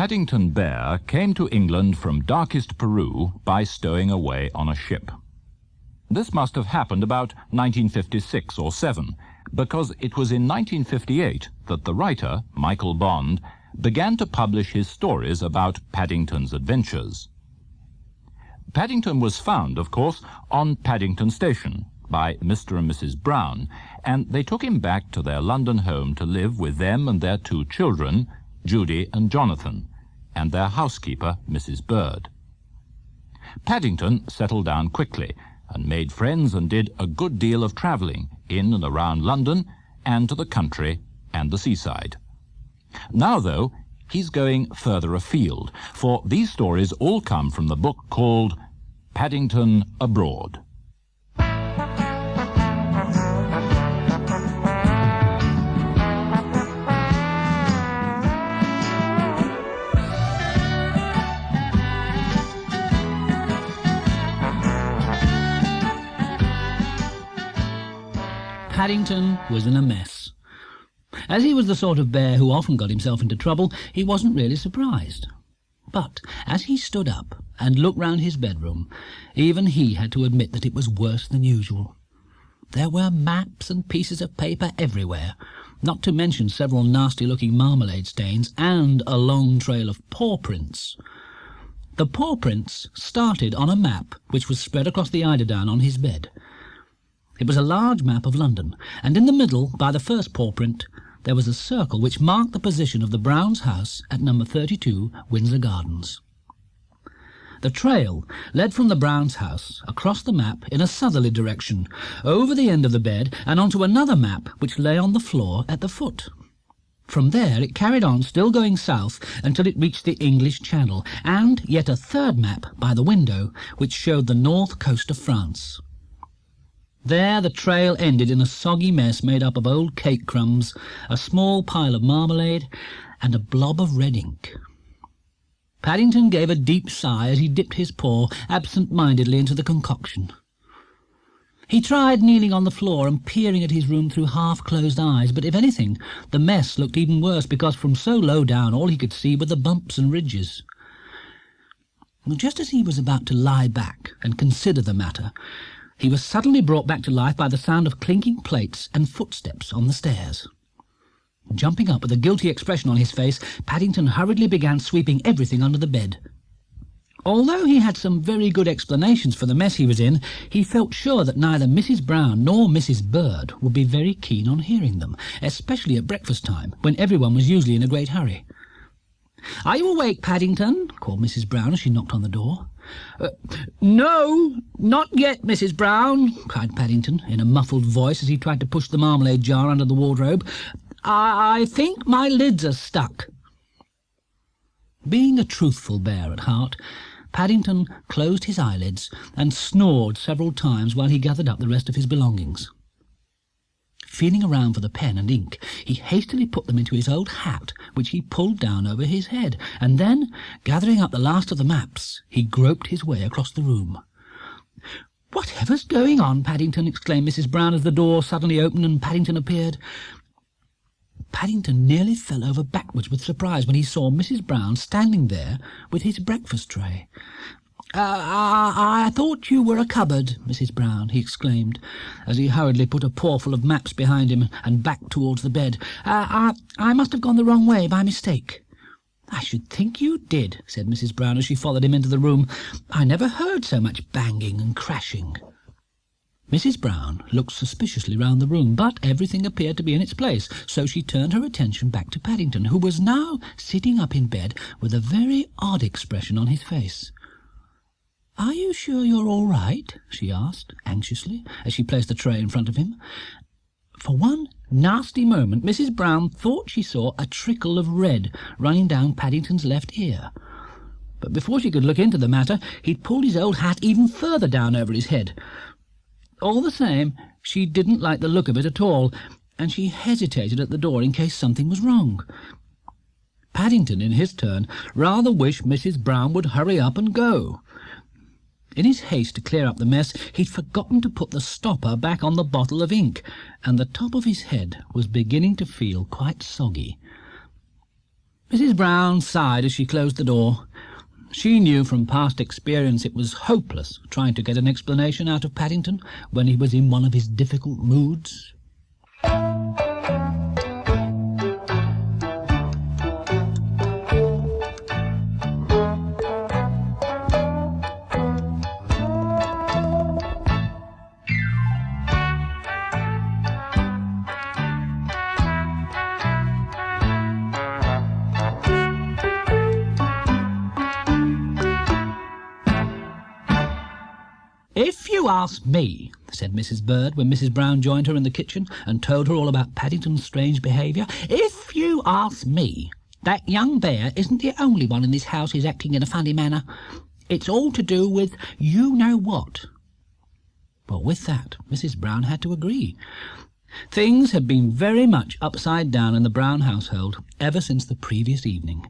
Paddington Bear came to England from darkest Peru by stowing away on a ship. This must have happened about 1956 or 7, because it was in 1958 that the writer, Michael Bond, began to publish his stories about Paddington's adventures. Paddington was found, of course, on Paddington Station by Mr. and Mrs. Brown, and they took him back to their London home to live with them and their 2 children, Judy and Jonathan, and their housekeeper, Mrs. Bird. Paddington settled down quickly and made friends and did a good deal of travelling in and around London and to the country and the seaside. Now, though, he's going further afield, for these stories all come from the book called Paddington Abroad. Paddington was in a mess. As he was the sort of bear who often got himself into trouble, he wasn't really surprised. But as he stood up and looked round his bedroom, even he had to admit that it was worse than usual. There were maps and pieces of paper everywhere, not to mention several nasty-looking marmalade stains and a long trail of paw prints. The paw prints started on a map which was spread across the eiderdown on his bed. It was a large map of London, and in the middle, by the first paw print, there was a circle which marked the position of the Browns' house at number 32, Windsor Gardens. The trail led from the Browns' house across the map in a southerly direction, over the end of the bed and onto another map which lay on the floor at the foot. From there it carried on, still going south, until it reached the English Channel, and yet a third map by the window which showed the north coast of France. There the trail ended in a soggy mess made up of old cake crumbs, a small pile of marmalade, and a blob of red ink. Paddington gave a deep sigh as he dipped his paw absent-mindedly into the concoction. He tried kneeling on the floor and peering at his room through half-closed eyes, but if anything, the mess looked even worse, because from so low down all he could see were the bumps and ridges. Just as he was about to lie back and consider the matter, he was suddenly brought back to life by the sound of clinking plates and footsteps on the stairs. Jumping up with a guilty expression on his face, Paddington hurriedly began sweeping everything under the bed. Although he had some very good explanations for the mess he was in, he felt sure that neither Mrs. Brown nor Mrs. Bird would be very keen on hearing them, especially at breakfast time, when everyone was usually in a great hurry. "Are you awake, Paddington?" called Mrs. Brown as she knocked on the door. "No, not yet, Mrs. Brown," cried Paddington in a muffled voice as he tried to push the marmalade jar under the wardrobe. I think my lids are stuck." Being a truthful bear at heart, Paddington closed his eyelids and snored several times while he gathered up the rest of his belongings. Feeling around for the pen and ink, he hastily put them into his old hat, which he pulled down over his head, and then, gathering up the last of the maps, he groped his way across the room. "Whatever's going on, Paddington?" exclaimed Mrs. Brown as the door suddenly opened and Paddington appeared. Paddington nearly fell over backwards with surprise when he saw Mrs. Brown standing there with his breakfast tray. I thought you were a cupboard, Mrs. Brown," he exclaimed, as he hurriedly put a pawful of maps behind him and backed towards the bed. I must have gone the wrong way by mistake." "I should think you did," said Mrs. Brown as she followed him into the room. "I never heard so much banging and crashing." Mrs. Brown looked suspiciously round the room, but everything appeared to be in its place, so she turned her attention back to Paddington, who was now sitting up in bed with a very odd expression on his face. "Are you sure you're all right?" she asked, anxiously, as she placed the tray in front of him. For one nasty moment Mrs. Brown thought she saw a trickle of red running down Paddington's left ear. But before she could look into the matter, he'd pulled his old hat even further down over his head. All the same, she didn't like the look of it at all, and she hesitated at the door in case something was wrong. Paddington, in his turn, rather wished Mrs. Brown would hurry up and go. In his haste to clear up the mess, he'd forgotten to put the stopper back on the bottle of ink, and the top of his head was beginning to feel quite soggy. Mrs. Brown sighed as she closed the door. She knew from past experience it was hopeless trying to get an explanation out of Paddington when he was in one of his difficult moods. "If you ask me," said Mrs. Bird when Mrs. Brown joined her in the kitchen and told her all about Paddington's strange behaviour, "if you ask me, that young bear isn't the only one in this house who's acting in a funny manner. It's all to do with you-know-what." Well, with that, Mrs. Brown had to agree. Things had been very much upside down in the Brown household ever since the previous evening.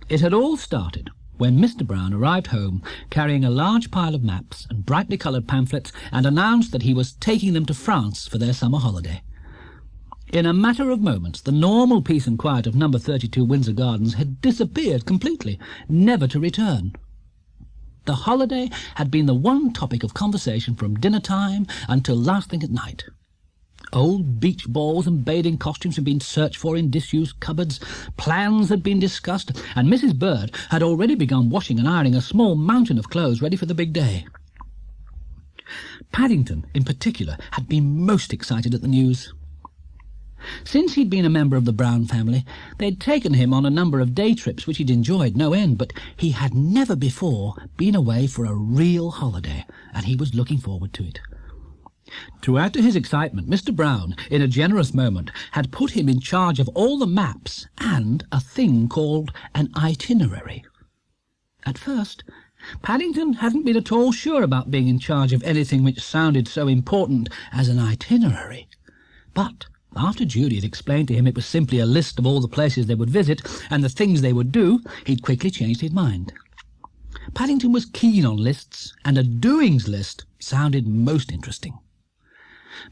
It had all started when Mr. Brown arrived home carrying a large pile of maps and brightly coloured pamphlets and announced that he was taking them to France for their summer holiday. In a matter of moments, the normal peace and quiet of number 32 Windsor Gardens had disappeared completely, never to return. The holiday had been the one topic of conversation from dinner time until last thing at night. Old beach balls and bathing costumes had been searched for in disused cupboards, plans had been discussed, and Mrs. Bird had already begun washing and ironing a small mountain of clothes ready for the big day. Paddington, in particular, had been most excited at the news. Since he'd been a member of the Brown family, they'd taken him on a number of day trips which he'd enjoyed no end, but he had never before been away for a real holiday, and he was looking forward to it. To add to his excitement, Mr. Brown, in a generous moment, had put him in charge of all the maps and a thing called an itinerary. At first, Paddington hadn't been at all sure about being in charge of anything which sounded so important as an itinerary. But after Judy had explained to him it was simply a list of all the places they would visit and the things they would do, he'd quickly changed his mind. Paddington was keen on lists, and a doings list sounded most interesting.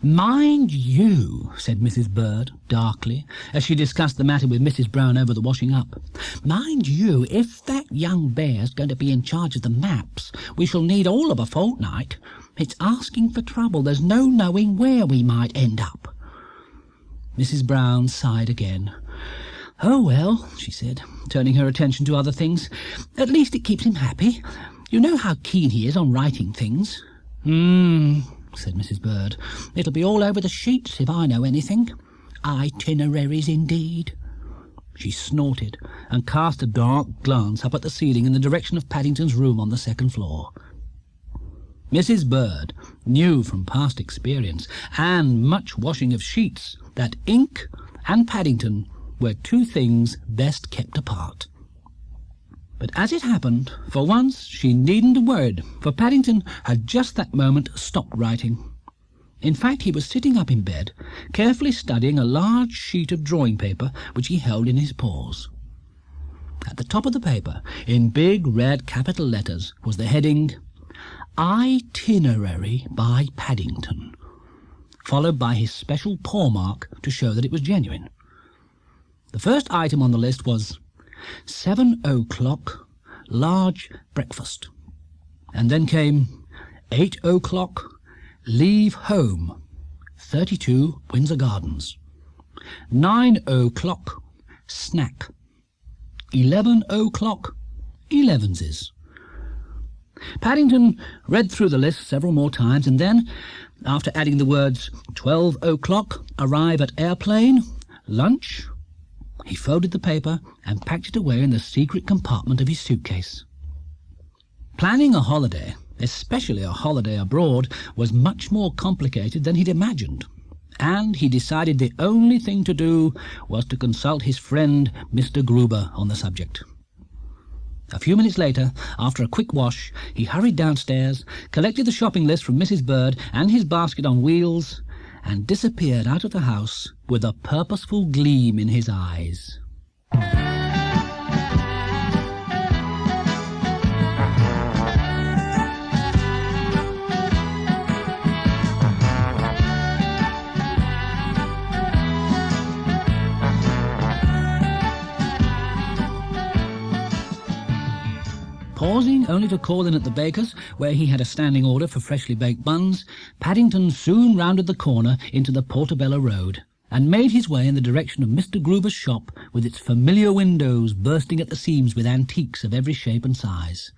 "Mind you," said Mrs. Bird, darkly, as she discussed the matter with Mrs. Brown over the washing up, "mind you, if that young bear's going to be in charge of the maps, we shall need all of a fortnight. It's asking for trouble. There's no knowing where we might end up." Mrs. Brown sighed again. "Oh, well," she said, turning her attention to other things, "at least it keeps him happy. You know how keen he is on writing things." Said Mrs. Bird. "It'll be all over the sheets if I know anything. Itineraries, indeed." She snorted and cast a dark glance up at the ceiling in the direction of Paddington's room on the second floor. Mrs. Bird knew from past experience and much washing of sheets that ink and Paddington were two things best kept apart. But as it happened, for once she needn't have worried, for Paddington had just that moment stopped writing. In fact, he was sitting up in bed, carefully studying a large sheet of drawing paper which he held in his paws. At the top of the paper, in big red capital letters, was the heading, "Itinerary by Paddington," followed by his special paw mark to show that it was genuine. The first item on the list was 7 o'clock, large breakfast. And then came 8 o'clock, leave home, 32 Windsor Gardens. 9 o'clock, snack. 11 o'clock, elevenses. Paddington read through the list several more times, and then, after adding the words 12 o'clock, arrive at airplane, lunch, he folded the paper and packed it away in the secret compartment of his suitcase. Planning a holiday, especially a holiday abroad, was much more complicated than he'd imagined, and he decided the only thing to do was to consult his friend Mr. Gruber on the subject. A few minutes later, after a quick wash, he hurried downstairs, collected the shopping list from Mrs. Bird and his basket on wheels, and disappeared out of the house with a purposeful gleam in his eyes. Pausing only to call in at the baker's, where he had a standing order for freshly baked buns, Paddington soon rounded the corner into the Portobello Road, and made his way in the direction of Mr. Gruber's shop, with its familiar windows bursting at the seams with antiques of every shape and size.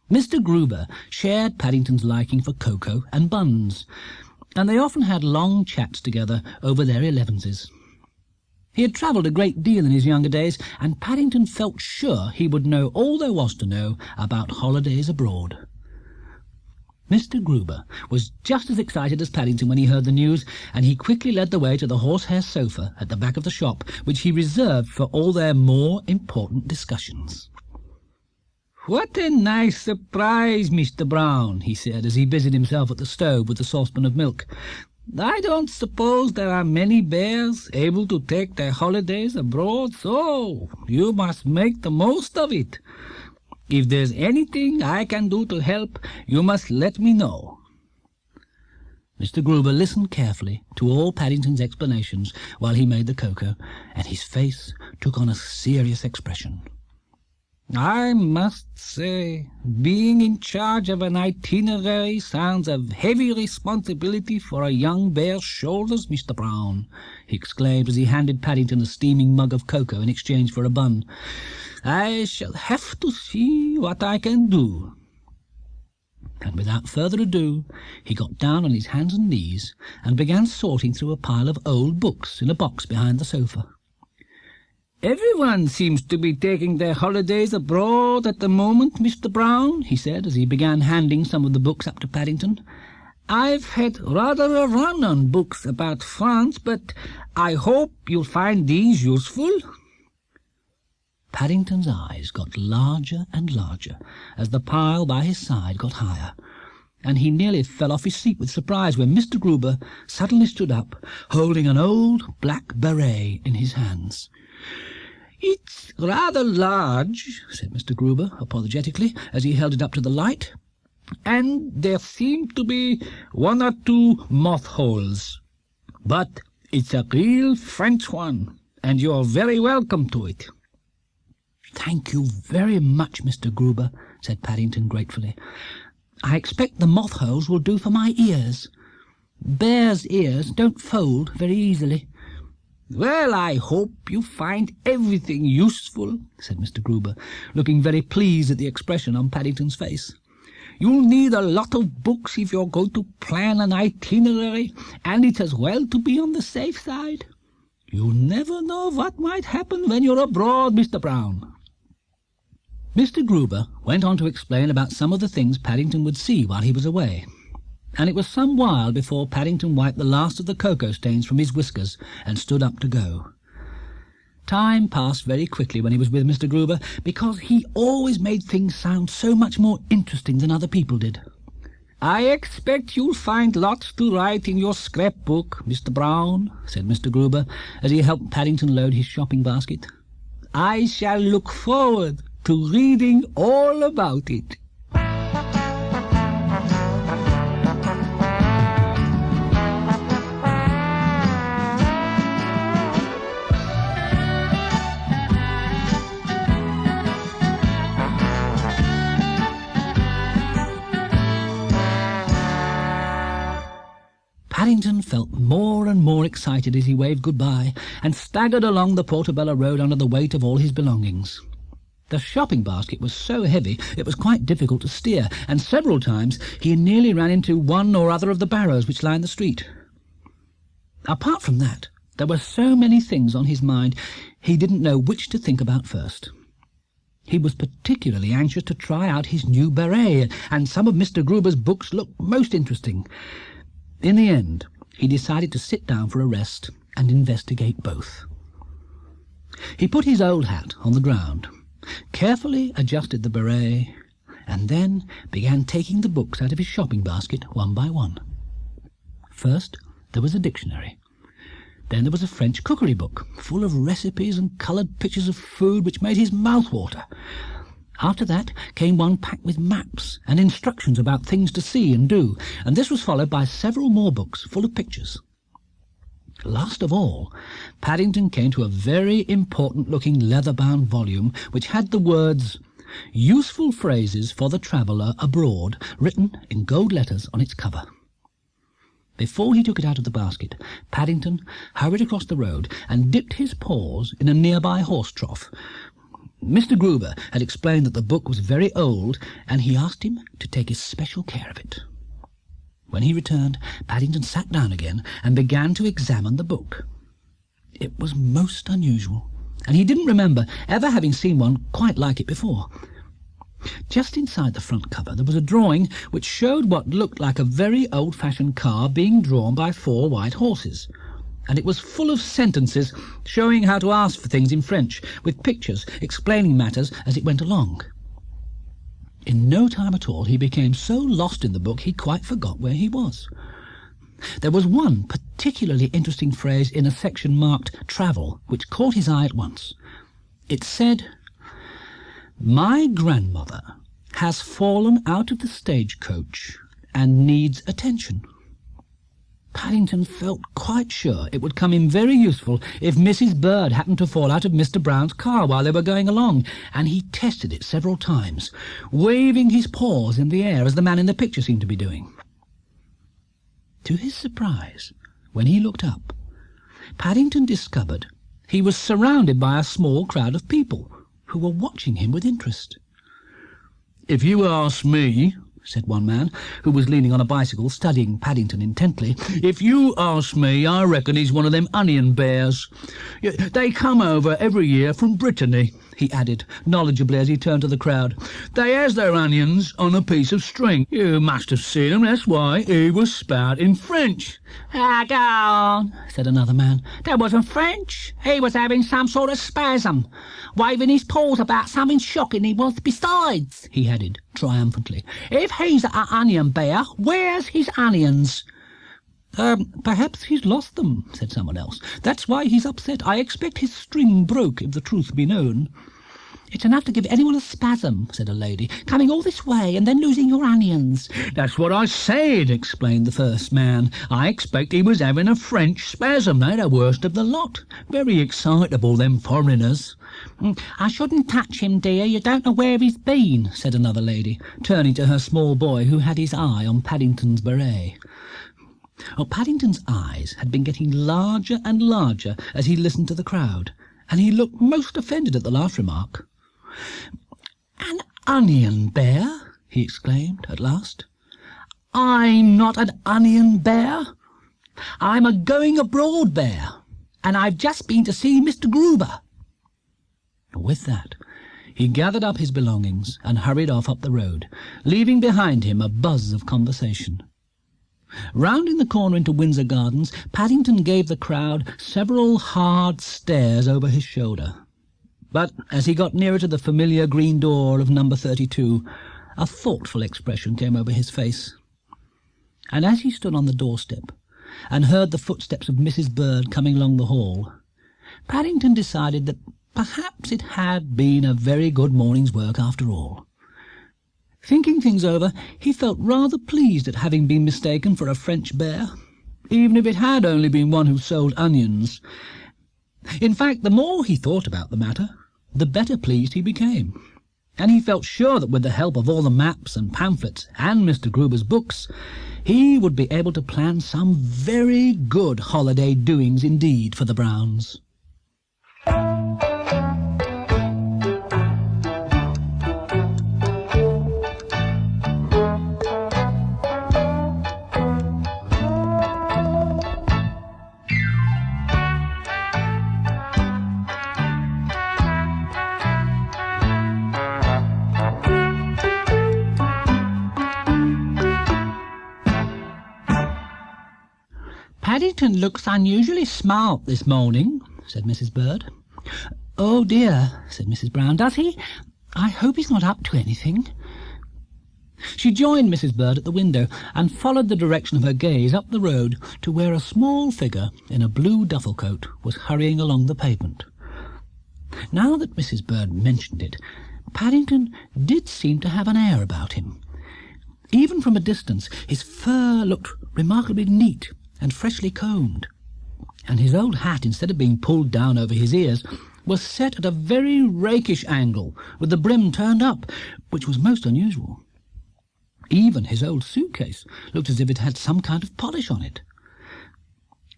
Mr. Gruber shared Paddington's liking for cocoa and buns, and they often had long chats together over their elevenses. He had travelled a great deal in his younger days, and Paddington felt sure he would know all there was to know about holidays abroad. Mr. Gruber was just as excited as Paddington when he heard the news, and he quickly led the way to the horsehair sofa at the back of the shop, which he reserved for all their more important discussions. "What a nice surprise, Mr. Brown," he said, as he busied himself at the stove with the saucepan of milk. "I don't suppose there are many bears able to take their holidays abroad, so you must make the most of it. If there's anything I can do to help, you must let me know." Mr. Gruber listened carefully to all Paddington's explanations while he made the cocoa, and his face took on a serious expression. "I must say, being in charge of an itinerary sounds a heavy responsibility for a young bear's shoulders, Mr. Brown," he exclaimed as he handed Paddington a steaming mug of cocoa in exchange for a bun. "I shall have to see what I can do." And without further ado, he got down on his hands and knees and began sorting through a pile of old books in a box behind the sofa. "Everyone seems to be taking their holidays abroad at the moment, Mr. Brown," he said, as he began handing some of the books up to Paddington. "I've had rather a run on books about France, but I hope you'll find these useful." Paddington's eyes got larger and larger as the pile by his side got higher, and he nearly fell off his seat with surprise when Mr. Gruber suddenly stood up, holding an old black beret in his hands. "It's rather large," said Mr. Gruber apologetically, as he held it up to the light, "and there seem to be one or two moth-holes. But it's a real French one, and you're very welcome to it." "Thank you very much, Mr. Gruber," said Paddington gratefully. "I expect the moth-holes will do for my ears. Bears' ears don't fold very easily." "Well, I hope you find everything useful," said Mr. Gruber, looking very pleased at the expression on Paddington's face. "You'll need a lot of books if you're going to plan an itinerary, and it's as well to be on the safe side. You never know what might happen when you're abroad, Mr. Brown." Mr. Gruber went on to explain about some of the things Paddington would see while he was away, and it was some while before Paddington wiped the last of the cocoa stains from his whiskers and stood up to go. Time passed very quickly when he was with Mr. Gruber, because he always made things sound so much more interesting than other people did. "I expect you'll find lots to write in your scrapbook, Mr. Brown," said Mr. Gruber, as he helped Paddington load his shopping basket. "I shall look forward to reading all about it." Paddington felt more and more excited as he waved goodbye and staggered along the Portobello Road under the weight of all his belongings. The shopping basket was so heavy it was quite difficult to steer, and several times he nearly ran into one or other of the barrows which lined the street. Apart from that, there were so many things on his mind he didn't know which to think about first. He was particularly anxious to try out his new beret, and some of Mr. Gruber's books looked most interesting. In the end, he decided to sit down for a rest and investigate both. He put his old hat on the ground, carefully adjusted the beret, and then began taking the books out of his shopping basket one by one. First, there was a dictionary. Then there was a French cookery book, full of recipes and coloured pictures of food which made his mouth water. After that came one packed with maps and instructions about things to see and do, and this was followed by several more books full of pictures. Last of all, Paddington came to a very important-looking leather-bound volume which had the words Useful Phrases for the Traveller Abroad, written in gold letters on its cover. Before he took it out of the basket, Paddington hurried across the road and dipped his paws in a nearby horse trough. Mr. Gruber had explained that the book was very old, and he asked him to take especial care of it. When he returned, Paddington sat down again and began to examine the book. It was most unusual, and he didn't remember ever having seen one quite like it before. Just inside the front cover there was a drawing which showed what looked like a very old-fashioned car being drawn by 4 white horses, and it was full of sentences showing how to ask for things in French, with pictures explaining matters as it went along. In no time at all he became so lost in the book he quite forgot where he was. There was one particularly interesting phrase in a section marked Travel which caught his eye at once. It said, "My grandmother has fallen out of the stagecoach and needs attention." Paddington felt quite sure it would come in very useful if Mrs. Bird happened to fall out of Mr. Brown's car while they were going along, and he tested it several times, waving his paws in the air as the man in the picture seemed to be doing. To his surprise, when he looked up, Paddington discovered he was surrounded by a small crowd of people who were watching him with interest. "If you ask me," said one man, who was leaning on a bicycle studying Paddington intently, "if you ask me, I reckon he's one of them onion bears. They come over every year from Brittany," he added, knowledgeably as he turned to the crowd. "They has their onions on a piece of string. You must have seen 'em, that's why he was spouting French." "Ah, go on," said another man. "That wasn't French. He was having some sort of spasm. Waving his paws about something shocking he was besides," he added triumphantly. "If he's an onion bear, where's his onions?" Perhaps he's lost them," said someone else. "That's why he's upset. I expect his string broke, if the truth be known." "It's enough to give anyone a spasm," said a lady, "coming all this way and then losing your onions." "That's what I said," explained the first man. "I expect he was having a French spasm. They're the worst of the lot. Very excitable, them foreigners." "I shouldn't touch him, dear. You don't know where he's been," said another lady, turning to her small boy who had his eye on Paddington's beret. Paddington's eyes had been getting larger and larger as he listened to the crowd, and he looked most offended at the last remark. "An onion bear?" he exclaimed at last. "I'm not an onion bear. I'm a going abroad bear, and I've just been to see Mr. Gruber." With that, he gathered up his belongings and hurried off up the road, leaving behind him a buzz of conversation. Rounding the corner into Windsor Gardens, Paddington gave the crowd several hard stares over his shoulder. But as he got nearer to the familiar green door of number 32, a thoughtful expression came over his face. And as he stood on the doorstep and heard the footsteps of Mrs. Bird coming along the hall, Paddington decided that perhaps it had been a very good morning's work after all. Thinking things over, he felt rather pleased at having been mistaken for a French bear, even if it had only been one who sold onions. In fact, the more he thought about the matter, the better pleased he became, and he felt sure that with the help of all the maps and pamphlets and Mr. Gruber's books, he would be able to plan some very good holiday doings indeed for the Browns. "Paddington looks unusually smart this morning," said Mrs. Bird. "Oh dear," said Mrs. Brown. "Does he? I hope he's not up to anything." She joined Mrs. Bird at the window and followed the direction of her gaze up the road to where a small figure in a blue duffel coat was hurrying along the pavement. Now that Mrs. Bird mentioned it, Paddington did seem to have an air about him. Even from a distance, his fur looked remarkably neat and freshly combed, and his old hat, instead of being pulled down over his ears, was set at a very rakish angle, with the brim turned up, which was most unusual. Even his old suitcase looked as if it had some kind of polish on it.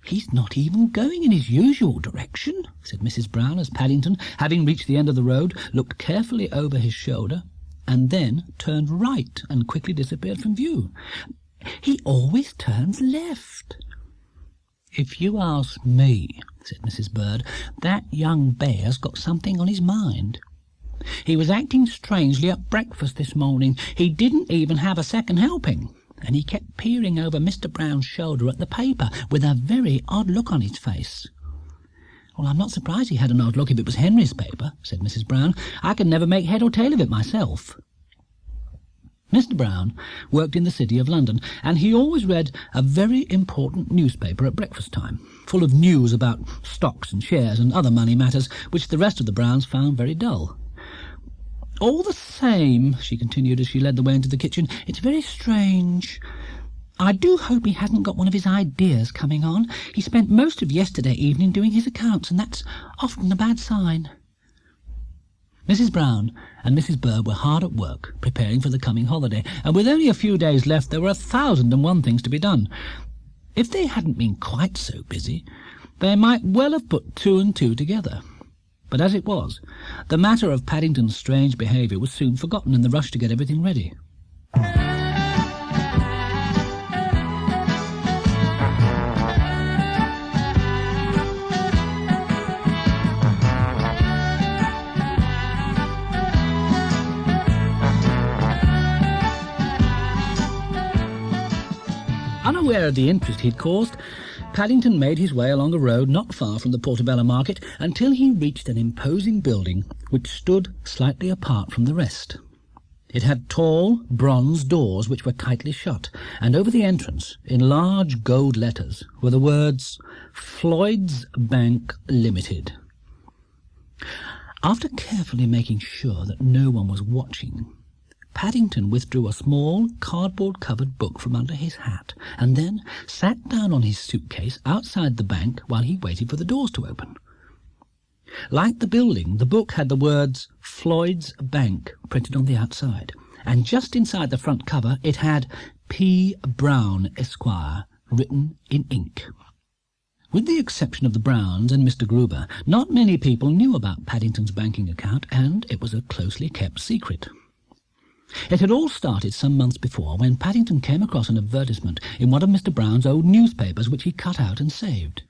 "He's not even going in his usual direction," said Mrs. Brown, as Paddington, having reached the end of the road, looked carefully over his shoulder, and then turned right and quickly disappeared from view. "He always turns left." "If you ask me," said Mrs. Bird, "that young bear's got something on his mind. He was acting strangely at breakfast this morning. He didn't even have a second helping, and he kept peering over Mr. Brown's shoulder at the paper with a very odd look on his face." "Well, I'm not surprised he had an odd look if it was Henry's paper," said Mrs. Brown. "I could never make head or tail of it myself." Mr. Brown worked in the City of London, and he always read a very important newspaper at breakfast time, full of news about stocks and shares and other money matters, which the rest of the Browns found very dull. "All the same," she continued as she led the way into the kitchen, "it's very strange. I do hope he hasn't got one of his ideas coming on. He spent most of yesterday evening doing his accounts, and that's often a bad sign." Mrs. Brown and Mrs. Bird were hard at work, preparing for the coming holiday, and with only a few days left there were 1,001 things to be done. If they hadn't been quite so busy, they might well have put two and two together. But as it was, the matter of Paddington's strange behaviour was soon forgotten in the rush to get everything ready. Unaware of the interest he'd caused, Paddington made his way along a road not far from the Portobello Market until he reached an imposing building which stood slightly apart from the rest. It had tall, bronze doors which were tightly shut, and over the entrance, in large gold letters, were the words, "Floyd's Bank Limited." After carefully making sure that no one was watching, Paddington withdrew a small, cardboard-covered book from under his hat, and then sat down on his suitcase outside the bank while he waited for the doors to open. Like the building, the book had the words "Floyd's Bank" printed on the outside, and just inside the front cover it had "P. Brown, Esquire," written in ink. With the exception of the Browns and Mr. Gruber, not many people knew about Paddington's banking account, and it was a closely kept secret. It had all started some months before, when Paddington came across an advertisement in one of Mr. Brown's old newspapers which he cut out and saved.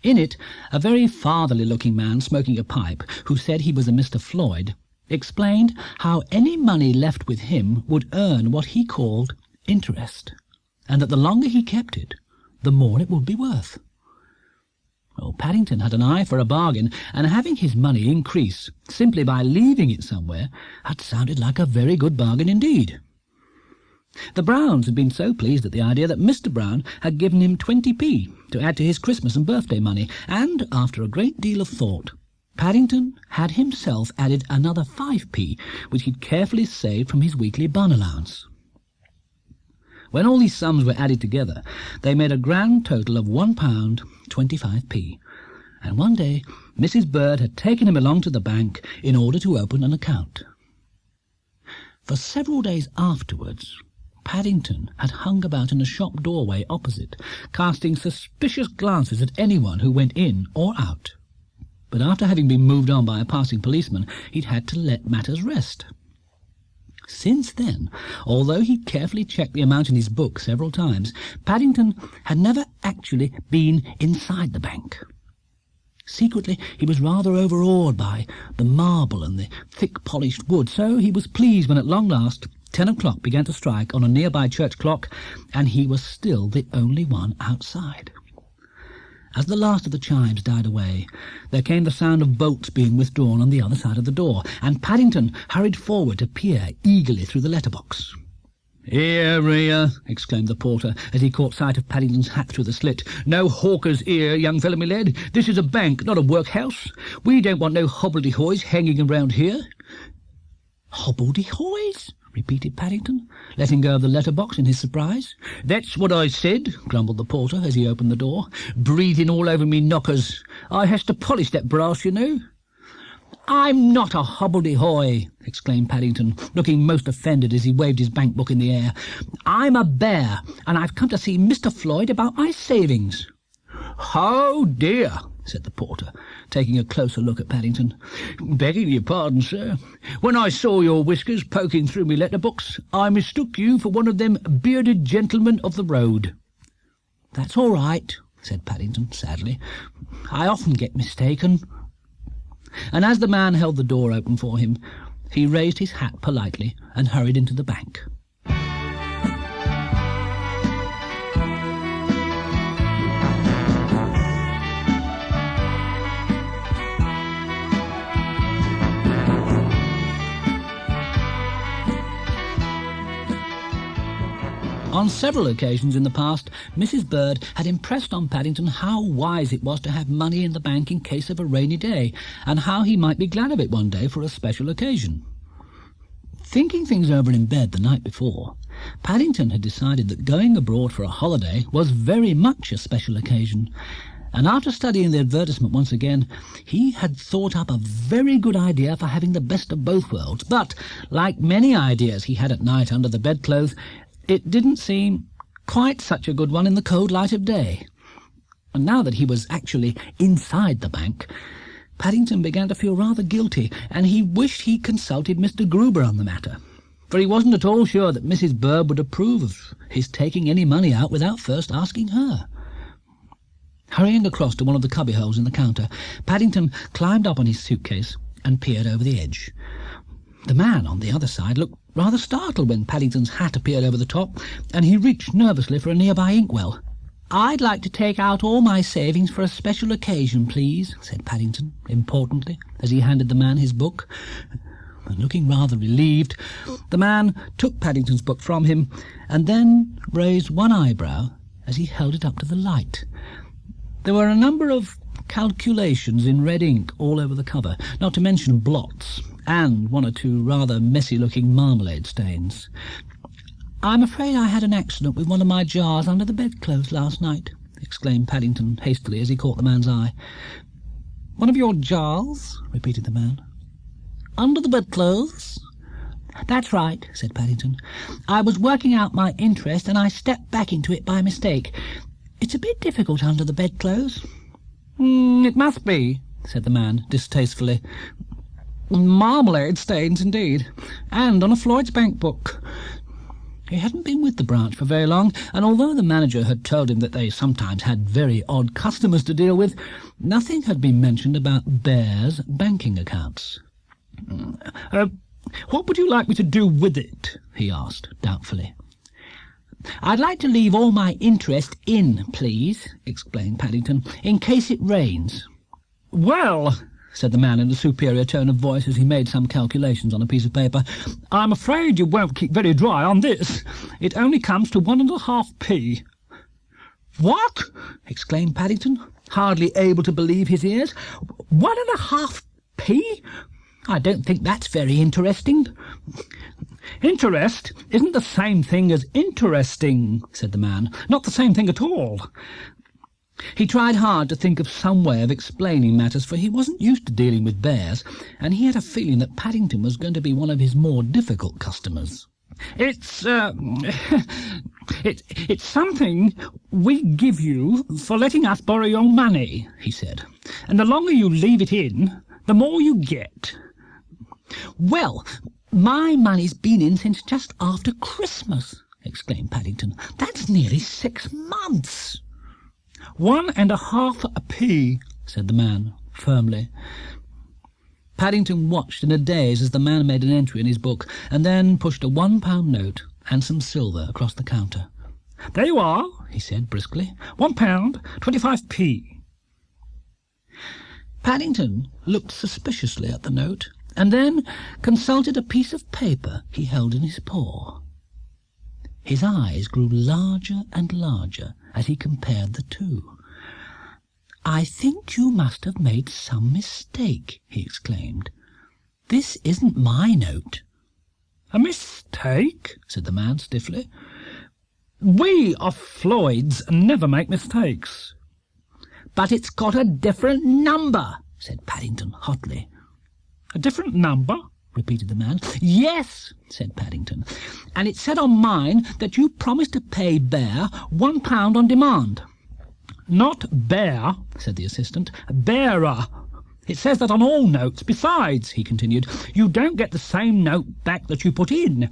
In it, a very fatherly-looking man smoking a pipe, who said he was a Mr. Floyd, explained how any money left with him would earn what he called interest, and that the longer he kept it, the more it would be worth. Well, Paddington had an eye for a bargain, and having his money increase simply by leaving it somewhere had sounded like a very good bargain indeed. The Browns had been so pleased at the idea that Mr. Brown had given him 20p to add to his Christmas and birthday money, and after a great deal of thought, Paddington had himself added another 5p, which he'd carefully saved from his weekly bun allowance. When all these sums were added together, they made a grand total of £1.25p, and one day Mrs. Bird had taken him along to the bank in order to open an account. For several days afterwards, Paddington had hung about in a shop doorway opposite, casting suspicious glances at anyone who went in or out. But after having been moved on by a passing policeman, he'd had to let matters rest. Since then, although he carefully checked the amount in his book several times, Paddington had never actually been inside the bank. Secretly, he was rather overawed by the marble and the thick polished wood, so he was pleased when at long last 10 o'clock began to strike on a nearby church clock, and he was still the only one outside. As the last of the chimes died away, there came the sound of bolts being withdrawn on the other side of the door, and Paddington hurried forward to peer eagerly through the letterbox. "Here," exclaimed the porter, as he caught sight of Paddington's hat through the slit. "No hawker's ear, young fellow me lad. This is a bank, not a workhouse. We don't want no hobbledehoys hanging around here." "Hobbledehoys?" repeated Paddington, letting go of the letterbox in his surprise. "That's what I said," grumbled the porter as he opened the door. "Breathing all over me knockers. I has to polish that brass, you know." "I'm not a hobbledehoy," exclaimed Paddington, looking most offended as he waved his bank book in the air. "I'm a bear, and I've come to see Mr. Floyd about my savings." "Oh, dear," said the porter, taking a closer look at Paddington. "Begging your pardon, sir. When I saw your whiskers poking through me letterbooks, I mistook you for one of them bearded gentlemen of the road." "That's all right," said Paddington sadly. "I often get mistaken." And as the man held the door open for him, he raised his hat politely and hurried into the bank. On several occasions in the past, Mrs. Bird had impressed on Paddington how wise it was to have money in the bank in case of a rainy day, and how he might be glad of it one day for a special occasion. Thinking things over in bed the night before, Paddington had decided that going abroad for a holiday was very much a special occasion, and after studying the advertisement once again, he had thought up a very good idea for having the best of both worlds. But, like many ideas he had at night under the bedclothes, it didn't seem quite such a good one in the cold light of day. And now that he was actually inside the bank, Paddington began to feel rather guilty, and he wished he'd consulted Mr. Gruber on the matter, for he wasn't at all sure that Mrs. Bird would approve of his taking any money out without first asking her. Hurrying across to one of the cubbyholes in the counter, Paddington climbed up on his suitcase and peered over the edge. The man on the other side looked rather startled when Paddington's hat appeared over the top, and he reached nervously for a nearby inkwell. "I'd like to take out all my savings for a special occasion, please," said Paddington, importantly, as he handed the man his book. And looking rather relieved, the man took Paddington's book from him, and then raised one eyebrow as he held it up to the light. There were a number of calculations in red ink all over the cover, not to mention blots, and one or two rather messy-looking marmalade stains. "I'm afraid I had an accident with one of my jars under the bedclothes last night," exclaimed Paddington hastily as he caught the man's eye. "One of your jars?" repeated the man. "Under the bedclothes?" "That's right," said Paddington. "I was working out my interest, and I stepped back into it by mistake. It's a bit difficult under the bedclothes." "It must be," said the man distastefully. "Marmalade stains, indeed, and on a Floyd's bank book." He hadn't been with the branch for very long, and although the manager had told him that they sometimes had very odd customers to deal with, nothing had been mentioned about Bear's banking accounts. "What would you like me to do with it?" he asked doubtfully. "I'd like to leave all my interest in, please," explained Paddington, "in case it rains." "Well," said the man in a superior tone of voice as he made some calculations on a piece of paper, "I'm afraid you won't keep very dry on this. It only comes to 1.5p. "What?" exclaimed Paddington, hardly able to believe his ears. 1.5p? I don't think that's very interesting." "Interest isn't the same thing as interesting," said the man. "Not the same thing at all." He tried hard to think of some way of explaining matters, for he wasn't used to dealing with bears, and he had a feeling that Paddington was going to be one of his more difficult customers. It's something we give you for letting us borrow your money," he said. "And the longer you leave it in, the more you get." "Well, my money's been in since just after Christmas," exclaimed Paddington. "That's nearly 6 months." 1.5p, said the man firmly. Paddington watched in a daze as the man made an entry in his book, and then pushed a £1 note and some silver across the counter. "There you are," he said briskly. £1, 25p. Paddington looked suspiciously at the note, and then consulted a piece of paper he held in his paw. His eyes grew larger and larger as he compared the two. "I think you must have made some mistake," he exclaimed. "This isn't my note." "A mistake?" said the man stiffly. "We of Floyd's never make mistakes." "But it's got a different number," said Paddington hotly. "A different number?" repeated the man. "Yes," said Paddington, "and it said on mine that you promised to pay Bear £1 on demand." "Not Bear," said the assistant, "Bearer. It says that on all notes. Besides," he continued, "you don't get the same note back that you put in.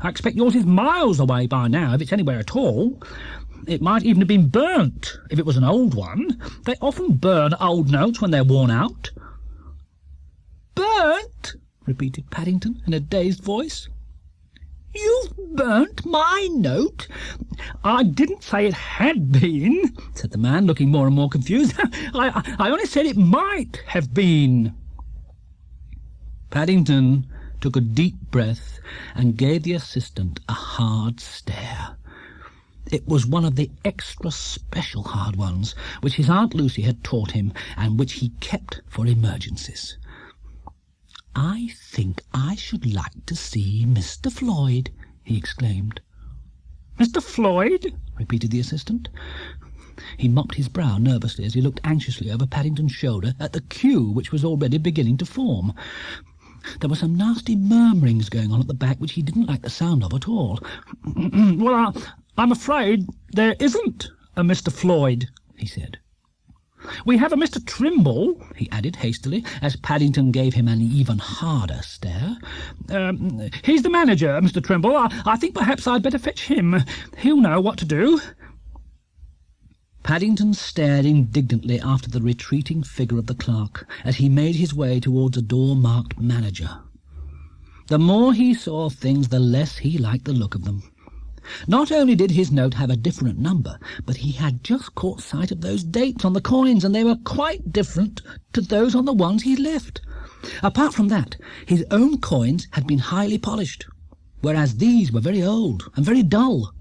I expect yours is miles away by now, if it's anywhere at all. It might even have been burnt, if it was an old one. They often burn old notes when they're worn out." "Burnt?" repeated Paddington in a dazed voice. "You've burnt my note?" "I didn't say it had been," said the man, looking more and more confused. I only said it might have been." Paddington took a deep breath and gave the assistant a hard stare. It was one of the extra special hard ones which his Aunt Lucy had taught him and which he kept for emergencies. "I think I should like to see Mr. Floyd," he exclaimed. "Mr. Floyd?" repeated the assistant. He mopped his brow nervously as he looked anxiously over Paddington's shoulder at the queue which was already beginning to form. There were some nasty murmurings going on at the back which he didn't like the sound of at all. "Well, I'm afraid there isn't a Mr. Floyd," he said. "We have a Mr. Trimble," he added hastily, as Paddington gave him an even harder stare. "He's the manager, Mr. Trimble. I think perhaps I'd better fetch him. He'll know what to do." Paddington stared indignantly after the retreating figure of the clerk as he made his way towards a door marked Manager. The more he saw of things, the less he liked the look of them. Not only did his note have a different number, but he had just caught sight of those dates on the coins, and they were quite different to those on the ones he'd left. Apart from that, his own coins had been highly polished, whereas these were very old and very dull.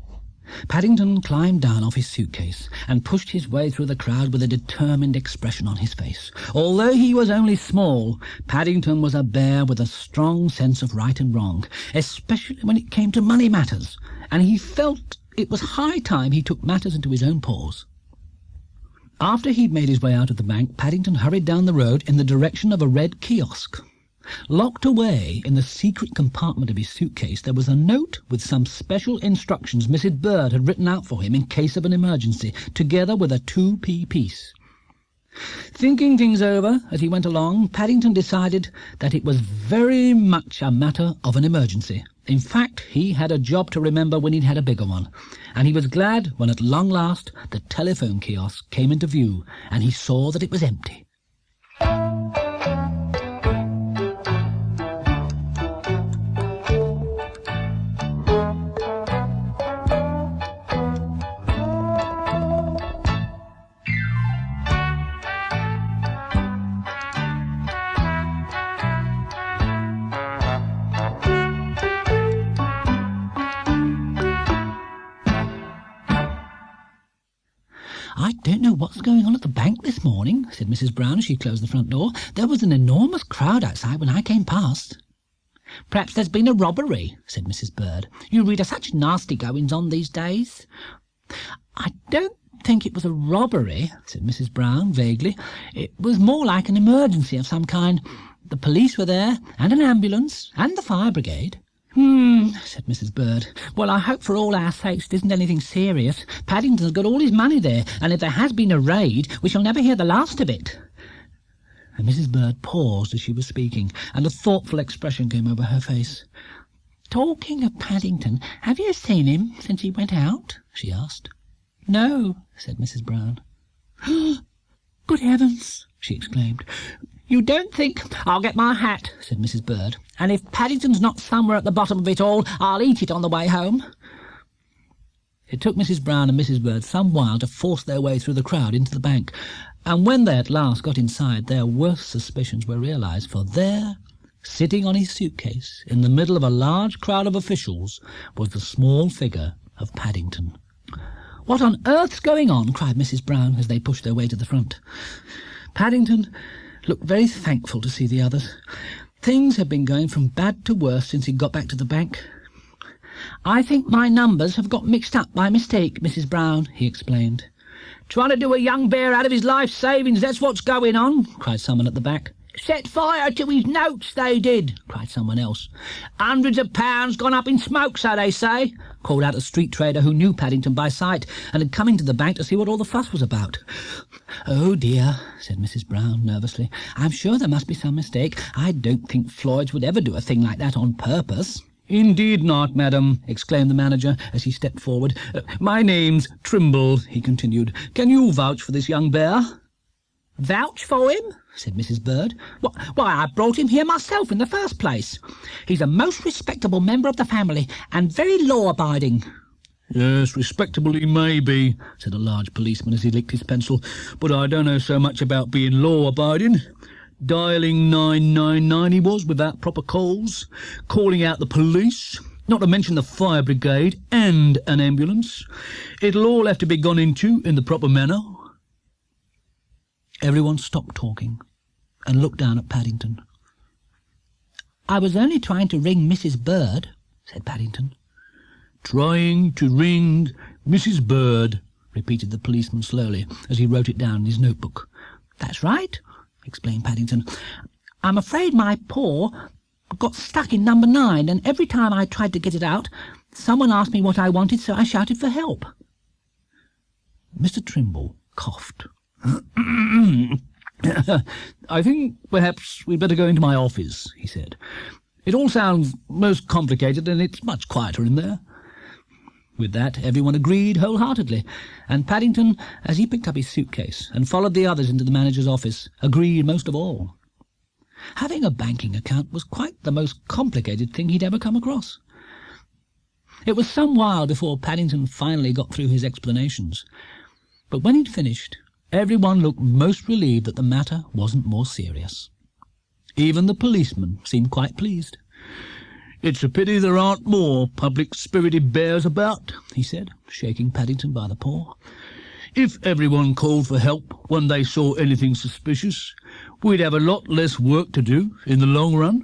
Paddington climbed down off his suitcase and pushed his way through the crowd with a determined expression on his face. Although he was only small, Paddington was a bear with a strong sense of right and wrong, especially when it came to money matters, and he felt it was high time he took matters into his own paws. After he'd made his way out of the bank, Paddington hurried down the road in the direction of a red kiosk. Locked away in the secret compartment of his suitcase, there was a note with some special instructions Mrs. Bird had written out for him in case of an emergency, together with a 2p piece. Thinking things over as he went along, Paddington decided that it was very much a matter of an emergency. In fact, he had a job to remember when he'd had a bigger one, and he was glad when at long last the telephone kiosk came into view and he saw that it was empty. "I don't know what's going on at the bank this morning," said Mrs. Brown as she closed the front door. "There was an enormous crowd outside when I came past." "Perhaps there's been a robbery," said Mrs. Bird. "You read of such nasty goings-on these days." "I don't think it was a robbery," said Mrs. Brown vaguely. "It was more like an emergency of some kind. The police were there, and an ambulance, and the fire brigade." Said Mrs. Bird. "Well, I hope for all our sakes it isn't anything serious. Paddington's got all his money there, and if there has been a raid, we shall never hear the last of it." And Mrs. Bird paused as she was speaking, and a thoughtful expression came over her face. "Talking of Paddington, have you seen him since he went out?" she asked. "No," said Mrs. Brown. "Good heavens!" she exclaimed. "You don't think—" "I'll get my hat," said Mrs. Bird, "and if Paddington's not somewhere at the bottom of it all, I'll eat it on the way home." It took Mrs. Brown and Mrs. Bird some while to force their way through the crowd into the bank, and when they at last got inside, their worst suspicions were realized, for there, sitting on his suitcase, in the middle of a large crowd of officials, was the small figure of Paddington. "What on earth's going on?" cried Mrs. Brown as they pushed their way to the front. Paddington looked very thankful to see the others. Things had been going from bad to worse since he got back to the bank. "I think my numbers have got mixed up by mistake, Mrs. Brown," he explained. "Trying to do a young bear out of his life savings, that's what's going on," cried someone at the back. "Set fire to his notes, they did," cried someone else. "Hundreds of pounds gone up in smoke, so they say," called out a street trader who knew Paddington by sight and had come into the bank to see what all the fuss was about. "Oh dear," said Mrs. Brown nervously. "I'm sure there must be some mistake. I don't think Floyd's would ever do a thing like that on purpose." "Indeed not, madam," exclaimed the manager as he stepped forward. "My name's Trimble," he continued. "Can you vouch for this young bear?" "Vouch for him?" said Mrs. Bird. "Why, I brought him here myself in the first place. He's a most respectable member of the family, and very law-abiding." "Yes, respectable he may be," said a large policeman as he licked his pencil, "but I don't know so much about being law-abiding. Dialling 999 he was without proper calls, calling out the police, not to mention the fire brigade and an ambulance. It'll all have to be gone into in the proper manner." Everyone stopped talking and looked down at Paddington. "I was only trying to ring Mrs. Bird," said Paddington. "Trying to ring Mrs. Bird," repeated the policeman slowly as he wrote it down in his notebook. "That's right," explained Paddington. "I'm afraid my paw got stuck in number 9, and every time I tried to get it out, someone asked me what I wanted, so I shouted for help." Mr. Trimble coughed. "I think perhaps we'd better go into my office," he said. "It all sounds most complicated, and it's much quieter in there." With that, everyone agreed wholeheartedly, and Paddington, as he picked up his suitcase and followed the others into the manager's office, agreed most of all. Having a banking account was quite the most complicated thing he'd ever come across. It was some while before Paddington finally got through his explanations, but when he'd finished, everyone looked most relieved that the matter wasn't more serious. Even the policeman seemed quite pleased. "It's a pity there aren't more public-spirited bears about," he said, shaking Paddington by the paw. "If everyone called for help when they saw anything suspicious, we'd have a lot less work to do in the long run."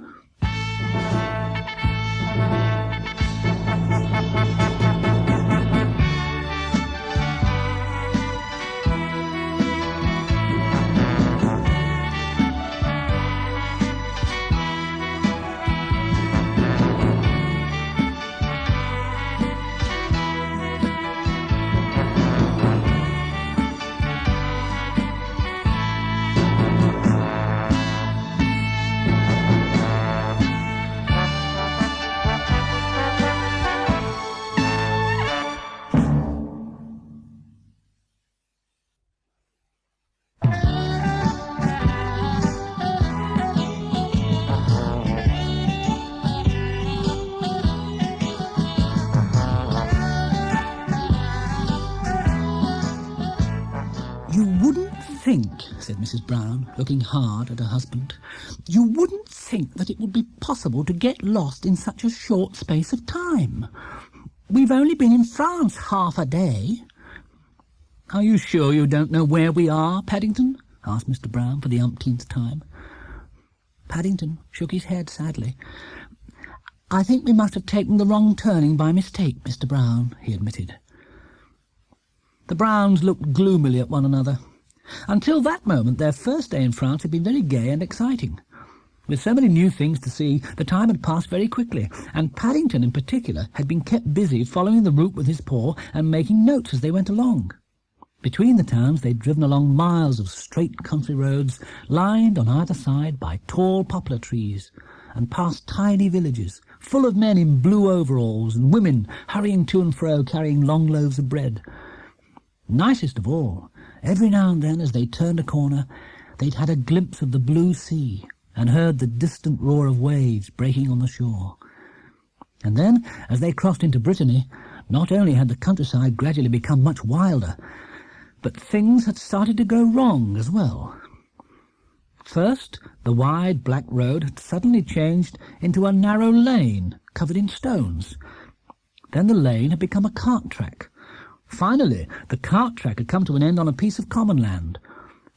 "You wouldn't think," said Mrs. Brown, looking hard at her husband, "you wouldn't think that it would be possible to get lost in such a short space of time. We've only been in France half a day." "Are you sure you don't know where we are, Paddington?" asked Mr. Brown for the umpteenth time. Paddington shook his head sadly. "I think we must have taken the wrong turning by mistake, Mr. Brown," he admitted. The Browns looked gloomily at one another. Until that moment, their first day in France had been very gay and exciting. With so many new things to see, the time had passed very quickly, and Paddington in particular had been kept busy following the route with his paw and making notes as they went along. Between the towns they'd driven along miles of straight country roads, lined on either side by tall poplar trees, and past tiny villages, full of men in blue overalls and women hurrying to and fro carrying long loaves of bread. Nicest of all, every now and then as they turned a corner, they'd had a glimpse of the blue sea and heard the distant roar of waves breaking on the shore. And then, as they crossed into Brittany, not only had the countryside gradually become much wilder, but things had started to go wrong as well. First, the wide black road had suddenly changed into a narrow lane covered in stones. Then the lane had become a cart track. Finally, the cart track had come to an end on a piece of common land,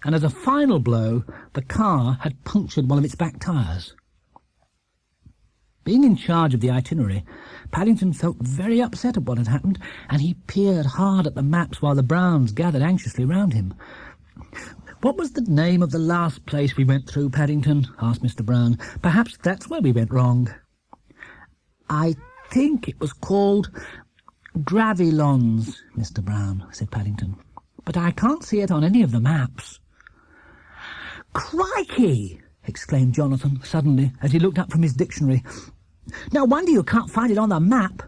and as a final blow, the car had punctured one of its back tyres. Being in charge of the itinerary, Paddington felt very upset at what had happened, and he peered hard at the maps while the Browns gathered anxiously round him. "What was the name of the last place we went through, Paddington?" asked Mr. Brown. "Perhaps that's where we went wrong." "I think it was called Gravilons, Mr. Brown," said Paddington. "But I can't see it on any of the maps." "Crikey!" exclaimed Jonathan suddenly as he looked up from his dictionary. "No wonder you can't find it on the map.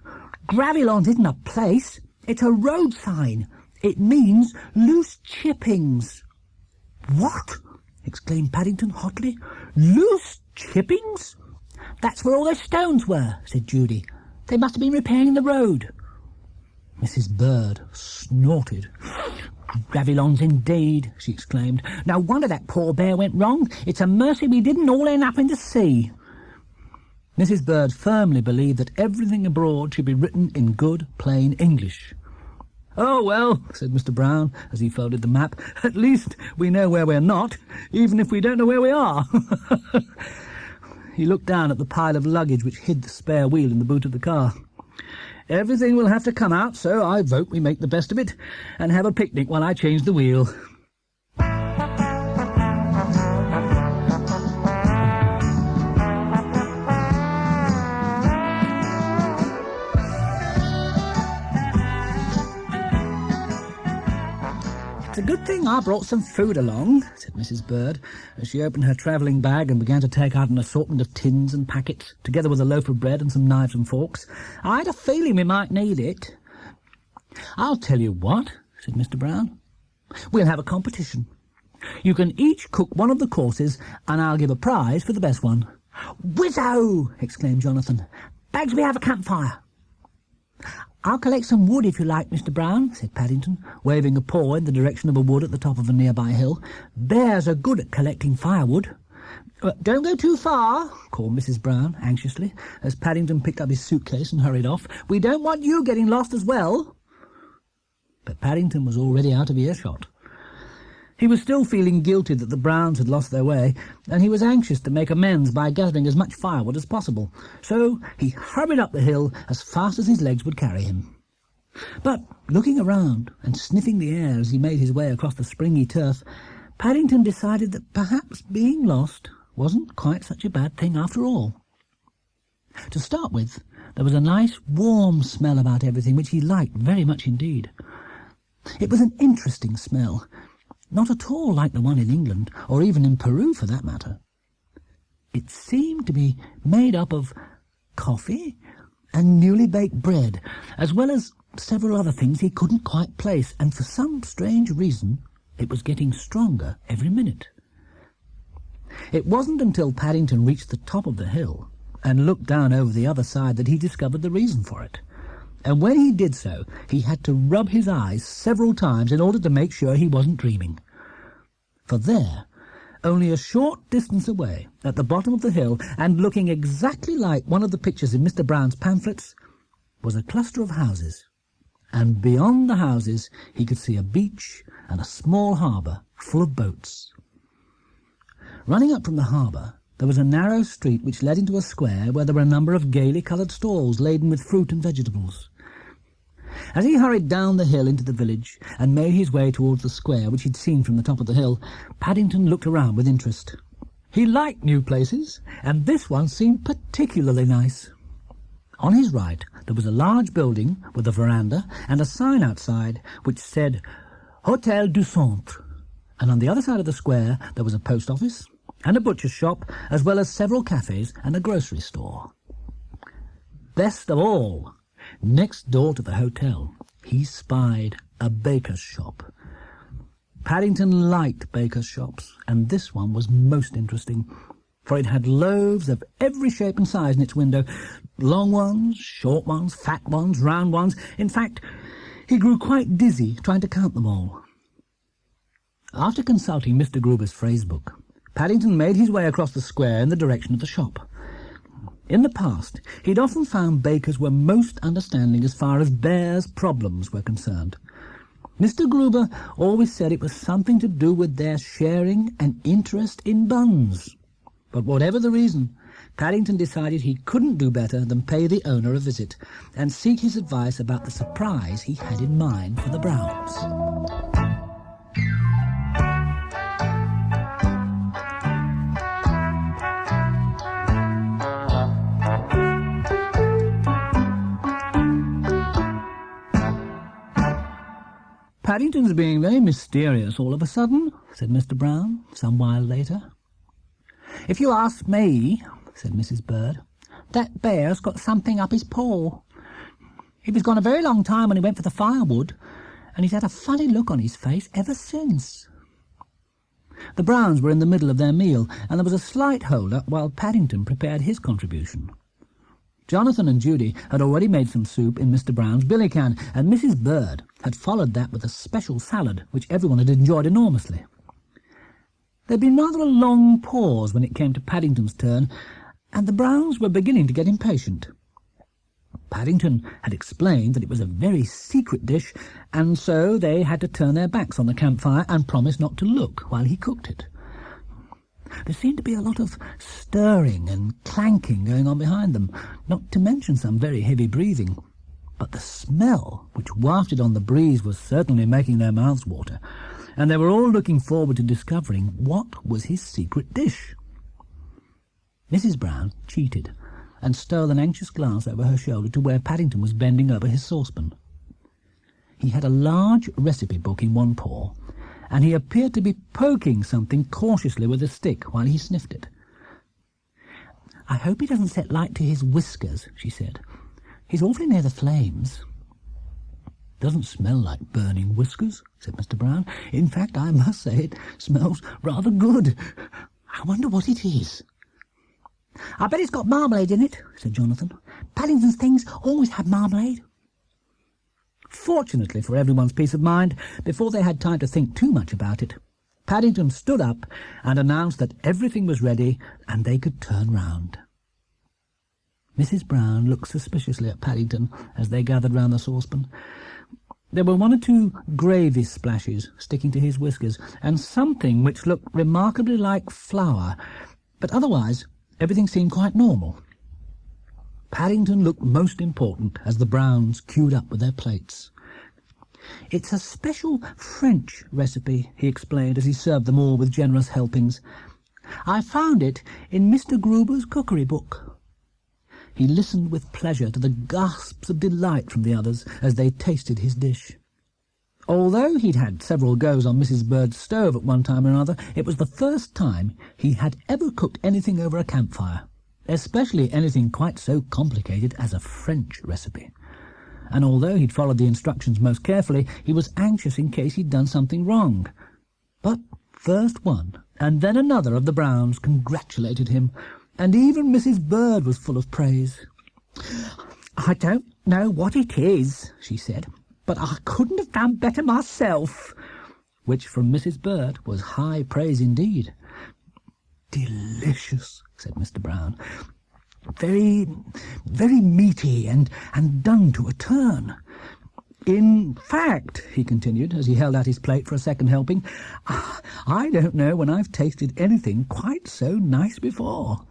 Gravilons isn't a place, it's a road sign. It means loose chippings." "What?" exclaimed Paddington hotly. "Loose chippings?" "That's where all the stones were," said Judy. "They must have been repairing the road." Mrs. Bird snorted. "Gravilons indeed," she exclaimed. "No wonder that poor bear went wrong. It's a mercy we didn't all end up in the sea." Mrs. Bird firmly believed that everything abroad should be written in good, plain English. "Oh, well," said Mr. Brown, as he folded the map, "at least we know where we're not, even if we don't know where we are." He looked down at the pile of luggage which hid the spare wheel in the boot of the car. "Everything will have to come out, so I vote we make the best of it and have a picnic while I change the wheel." "It's a good thing I brought some food along," said Mrs. Bird, as she opened her travelling bag and began to take out an assortment of tins and packets, together with a loaf of bread and some knives and forks. "I had a feeling we might need it." "I'll tell you what," said Mr. Brown. "We'll have a competition. You can each cook one of the courses, and I'll give a prize for the best one." "Whizzo!" exclaimed Jonathan. "Bagsby, have a campfire." "I'll collect some wood if you like, Mr. Brown," said Paddington, waving a paw in the direction of a wood at the top of a nearby hill. "Bears are good at collecting firewood." "Don't go too far," called Mrs. Brown anxiously, as Paddington picked up his suitcase and hurried off. "We don't want you getting lost as well." But Paddington was already out of earshot. He was still feeling guilty that the Browns had lost their way, and he was anxious to make amends by gathering as much firewood as possible. So he hurried up the hill as fast as his legs would carry him. But, looking around and sniffing the air as he made his way across the springy turf, Paddington decided that perhaps being lost wasn't quite such a bad thing after all. To start with, there was a nice warm smell about everything which he liked very much indeed. It was an interesting smell, not at all like the one in England, or even in Peru for that matter. It seemed to be made up of coffee and newly baked bread, as well as several other things he couldn't quite place, and for some strange reason it was getting stronger every minute. It wasn't until Paddington reached the top of the hill and looked down over the other side that he discovered the reason for it. And when he did so, he had to rub his eyes several times in order to make sure he wasn't dreaming. For there, only a short distance away, at the bottom of the hill, and looking exactly like one of the pictures in Mr. Brown's pamphlets, was a cluster of houses. And beyond the houses he could see a beach and a small harbour full of boats. Running up from the harbour, there was a narrow street which led into a square where there were a number of gaily coloured stalls laden with fruit and vegetables. As he hurried down the hill into the village and made his way towards the square which he'd seen from the top of the hill, Paddington looked around with interest. He liked new places, and this one seemed particularly nice. On his right there was a large building with a veranda and a sign outside which said Hôtel du Centre, and on the other side of the square there was a post office and a butcher's shop, as well as several cafes and a grocery store. Best of all, next door to the hotel, he spied a baker's shop. Paddington liked baker's shops, and this one was most interesting, for it had loaves of every shape and size in its window, long ones, short ones, fat ones, round ones. In fact, he grew quite dizzy trying to count them all. After consulting Mr. Gruber's phrase book, Paddington made his way across the square in the direction of the shop. In the past, he'd often found bakers were most understanding as far as bears' problems were concerned. Mr. Gruber always said it was something to do with their sharing an interest in buns. But whatever the reason, Paddington decided he couldn't do better than pay the owner a visit and seek his advice about the surprise he had in mind for the Browns. "Paddington's being very mysterious all of a sudden," said Mr. Brown, some while later. "If you ask me," said Mrs. Bird, "that bear's got something up his paw. He was gone a very long time when he went for the firewood, and he's had a funny look on his face ever since." The Browns were in the middle of their meal, and there was a slight hold-up while Paddington prepared his contribution. Jonathan and Judy had already made some soup in Mr. Brown's billy-can, and Mrs. Bird had followed that with a special salad, which everyone had enjoyed enormously. There had been rather a long pause when it came to Paddington's turn, and the Browns were beginning to get impatient. Paddington had explained that it was a very secret dish, and so they had to turn their backs on the campfire and promise not to look while he cooked it. There seemed to be a lot of stirring and clanking going on behind them, not to mention some very heavy breathing. But the smell which wafted on the breeze was certainly making their mouths water, and they were all looking forward to discovering what was his secret dish. Mrs. Brown cheated, and stole an anxious glance over her shoulder to where Paddington was bending over his saucepan. He had a large recipe book in one paw, and he appeared to be poking something cautiously with a stick while he sniffed it. "I hope he doesn't set light to his whiskers," she said. "He's awfully near the flames." "Doesn't smell like burning whiskers," said Mr. Brown. "In fact, I must say it smells rather good. I wonder what it is." "I bet it's got marmalade in it," said Jonathan. "Paddington's things always have marmalade." Fortunately for everyone's peace of mind, before they had time to think too much about it, Paddington stood up and announced that everything was ready and they could turn round. Mrs. Brown looked suspiciously at Paddington as they gathered round the saucepan. There were one or two gravy splashes sticking to his whiskers, and something which looked remarkably like flour, but otherwise everything seemed quite normal. Paddington looked most important as the Browns queued up with their plates. "It's a special French recipe," he explained as he served them all with generous helpings. "I found it in Mr. Gruber's cookery book." He listened with pleasure to the gasps of delight from the others as they tasted his dish. Although he'd had several goes on Mrs. Bird's stove at one time or another, it was the first time he had ever cooked anything over a campfire, especially anything quite so complicated as a French recipe. And although he'd followed the instructions most carefully, he was anxious in case he'd done something wrong. But first one, and then another of the Browns congratulated him, and even Mrs. Bird was full of praise. "I don't know what it is," she said, "but I couldn't have done better myself," which from Mrs. Bird was high praise indeed. "Delicious," said Mr. Brown. "Very, very meaty and done to a turn. In fact," he continued, as he held out his plate for a second helping, "I don't know when I've tasted anything quite so nice before.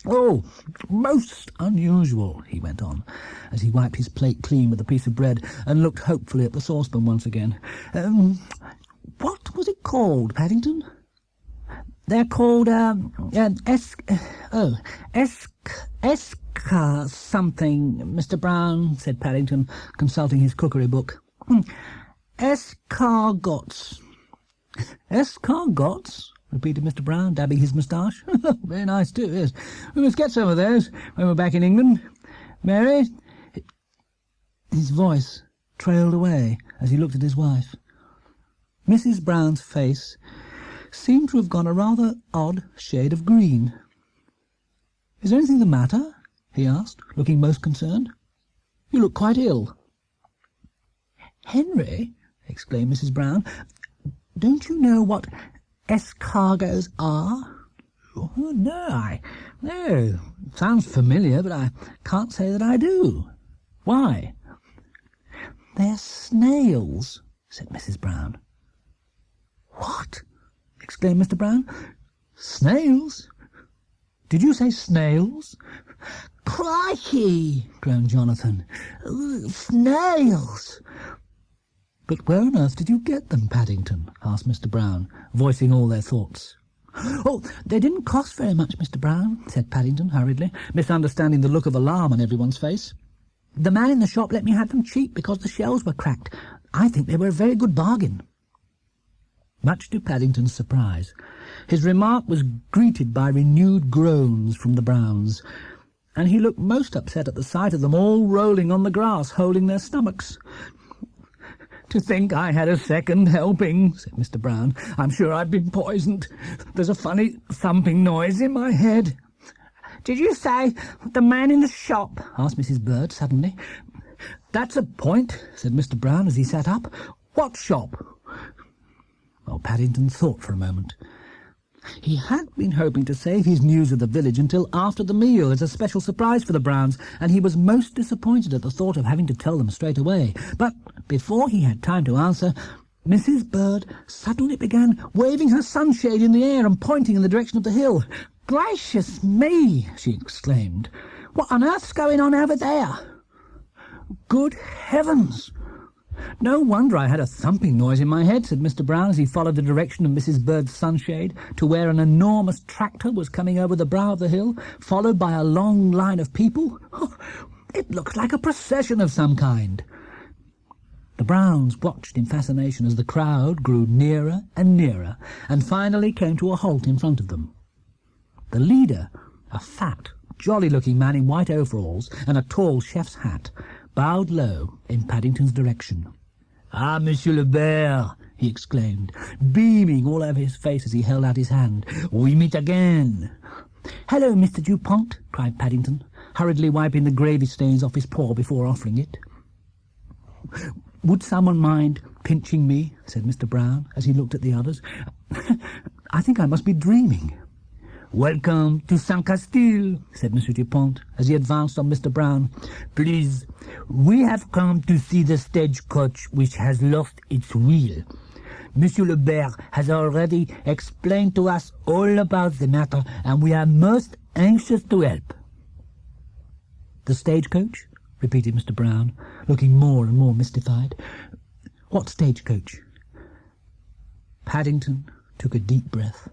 Oh, most unusual," he went on, as he wiped his plate clean with a piece of bread and looked hopefully at the saucepan once again. What was it called, Paddington?" "They're called, something, Mr. Brown," said Paddington, consulting his cookery book. "Escargots." "Escargots?" repeated Mr. Brown, dabbing his moustache. "Very nice, too, yes. We must get some of those when we're back in England. Mary—" His voice trailed away as he looked at his wife. Mrs. Brown's face seemed to have gone a rather odd shade of green. "Is there anything the matter?" he asked, looking most concerned. "You look quite ill." "Henry," exclaimed Mrs. Brown, "don't you know what escargots are?" "Oh, no, sounds familiar, but I can't say that I do. Why?" "They're snails," said Mrs. Brown. "What?" exclaimed Mr. Brown. "Snails? Did you say snails?" "Crikey!" groaned Jonathan. "Snails!" "But where on earth did you get them, Paddington?" asked Mr. Brown, voicing all their thoughts. "Oh, they didn't cost very much, Mr. Brown," said Paddington hurriedly, misunderstanding the look of alarm on everyone's face. The man in the shop let me have them cheap because the shells were cracked. I think they were a very good bargain." Much to Paddington's surprise, his remark was greeted by renewed groans from the Browns, and he looked most upset at the sight of them all rolling on the grass, holding their stomachs. "To think I had a second helping," said Mr. Brown. "I'm sure I've been poisoned. There's a funny thumping noise in my head." "Did you say the man in the shop?" asked Mrs. Bird suddenly. "That's a point," said Mr. Brown as he sat up. "What shop?" Well, Paddington thought for a moment. He had been hoping to save his news of the village until after the meal as a special surprise for the Browns, and he was most disappointed at the thought of having to tell them straight away. But before he had time to answer, Mrs. Bird suddenly began waving her sunshade in the air and pointing in the direction of the hill. "Gracious me!" she exclaimed. "What on earth's going on over there?" "Good heavens! No wonder I had a thumping noise in my head," said Mr. Brown as he followed the direction of Mrs. Bird's sunshade to where an enormous tractor was coming over the brow of the hill, followed by a long line of people. "It looks like a procession of some kind." The Browns watched in fascination as the crowd grew nearer and nearer and finally came to a halt in front of them. The leader, a fat, jolly-looking man in white overalls and a tall chef's hat, bowed low in Paddington's direction. "Ah, Monsieur le Bear," he exclaimed, beaming all over his face as he held out his hand. "We meet again." "Hello, Mr. Dupont," cried Paddington, hurriedly wiping the gravy stains off his paw before offering it. "Would someone mind pinching me?" said Mr. Brown as he looked at the others. "I think I must be dreaming." "Welcome to Saint-Castille," said Monsieur Dupont, as he advanced on Mr. Brown. "Please, we have come to see the stagecoach which has lost its wheel. Monsieur le Bear has already explained to us all about the matter, and we are most anxious to help." "The stagecoach?" repeated Mr. Brown, looking more and more mystified. "What stagecoach?" Paddington took a deep breath.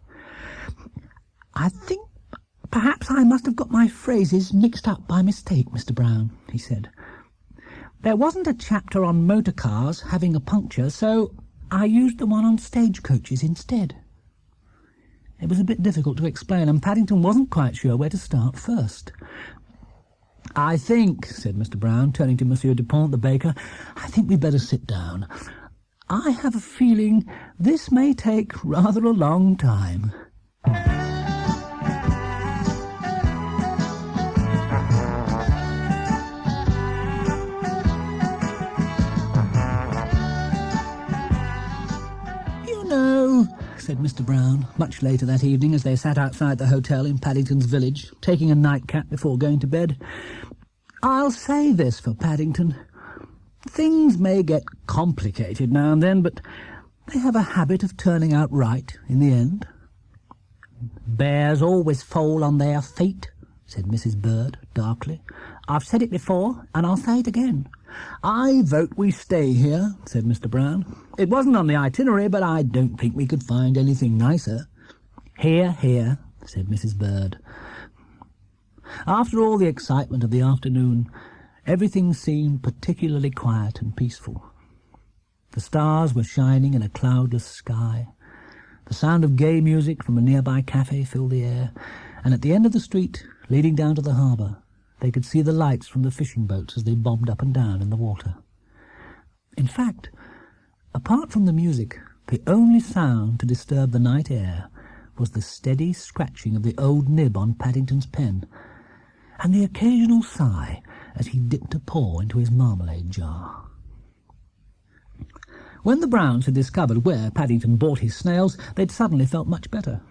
"I think perhaps I must have got my phrases mixed up by mistake, Mr. Brown," he said. "There wasn't a chapter on motor cars having a puncture, so I used the one on stagecoaches instead." It was a bit difficult to explain, and Paddington wasn't quite sure where to start first. "I think," said Mr. Brown, turning to Monsieur Dupont, the baker, "I think we'd better sit down. I have a feeling this may take rather a long time." Said Mr. Brown, much later that evening as they sat outside the hotel in Paddington's village, taking a nightcap before going to bed. "I'll say this for Paddington. Things may get complicated now and then, but they have a habit of turning out right in the end." "Bears always fall on their feet," said Mrs. Bird darkly. "I've said it before, and I'll say it again." "I vote we stay here," said Mr. Brown. "It wasn't on the itinerary, but I don't think we could find anything nicer." "Hear, hear," said Mrs. Bird. After all the excitement of the afternoon, everything seemed particularly quiet and peaceful. The stars were shining in a cloudless sky. The sound of gay music from a nearby cafe filled the air, and at the end of the street, leading down to the harbour, they could see the lights from the fishing boats as they bobbed up and down in the water. In fact, apart from the music, the only sound to disturb the night air was the steady scratching of the old nib on Paddington's pen, and the occasional sigh as he dipped a paw into his marmalade jar. When the Browns had discovered where Paddington bought his snails, they'd suddenly felt much better.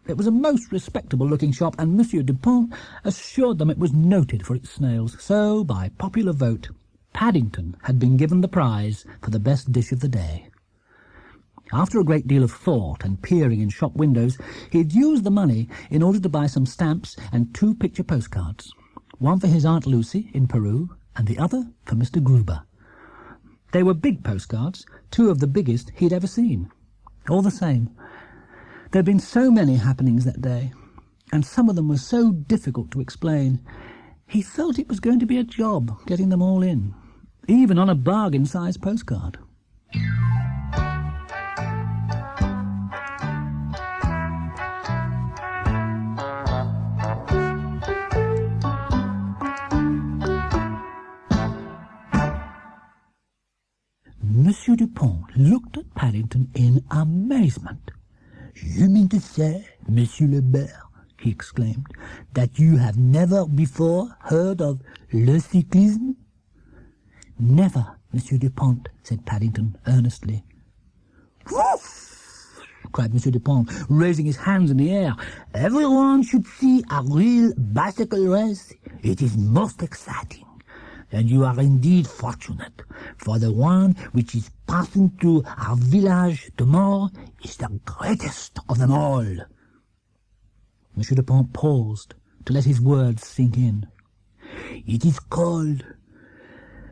It was a most respectable-looking shop, and Monsieur Dupont assured them it was noted for its snails. So, by popular vote, Paddington had been given the prize for the best dish of the day. After a great deal of thought and peering in shop windows, he had used the money in order to buy some stamps and 2 picture postcards, one for his Aunt Lucy in Peru and the other for Mr. Gruber. They were big postcards, 2 of the biggest he'd ever seen. All the same, there had been so many happenings that day, and some of them were so difficult to explain, He felt it was going to be a job getting them all in, even on a bargain-sized postcard. Monsieur Dupont looked at Paddington in amazement. "You mean to say, Monsieur le Bear," he exclaimed, "that you have never before heard of le cyclisme?" "Never, Monsieur Dupont," said Paddington earnestly. "Woof!" cried Monsieur Dupont, raising his hands in the air. "Everyone should see a real bicycle race. It is most exciting. And you are indeed fortunate, for the one which is passing through our village tomorrow is the greatest of them all." Monsieur Dupont paused to let his words sink in. "It is called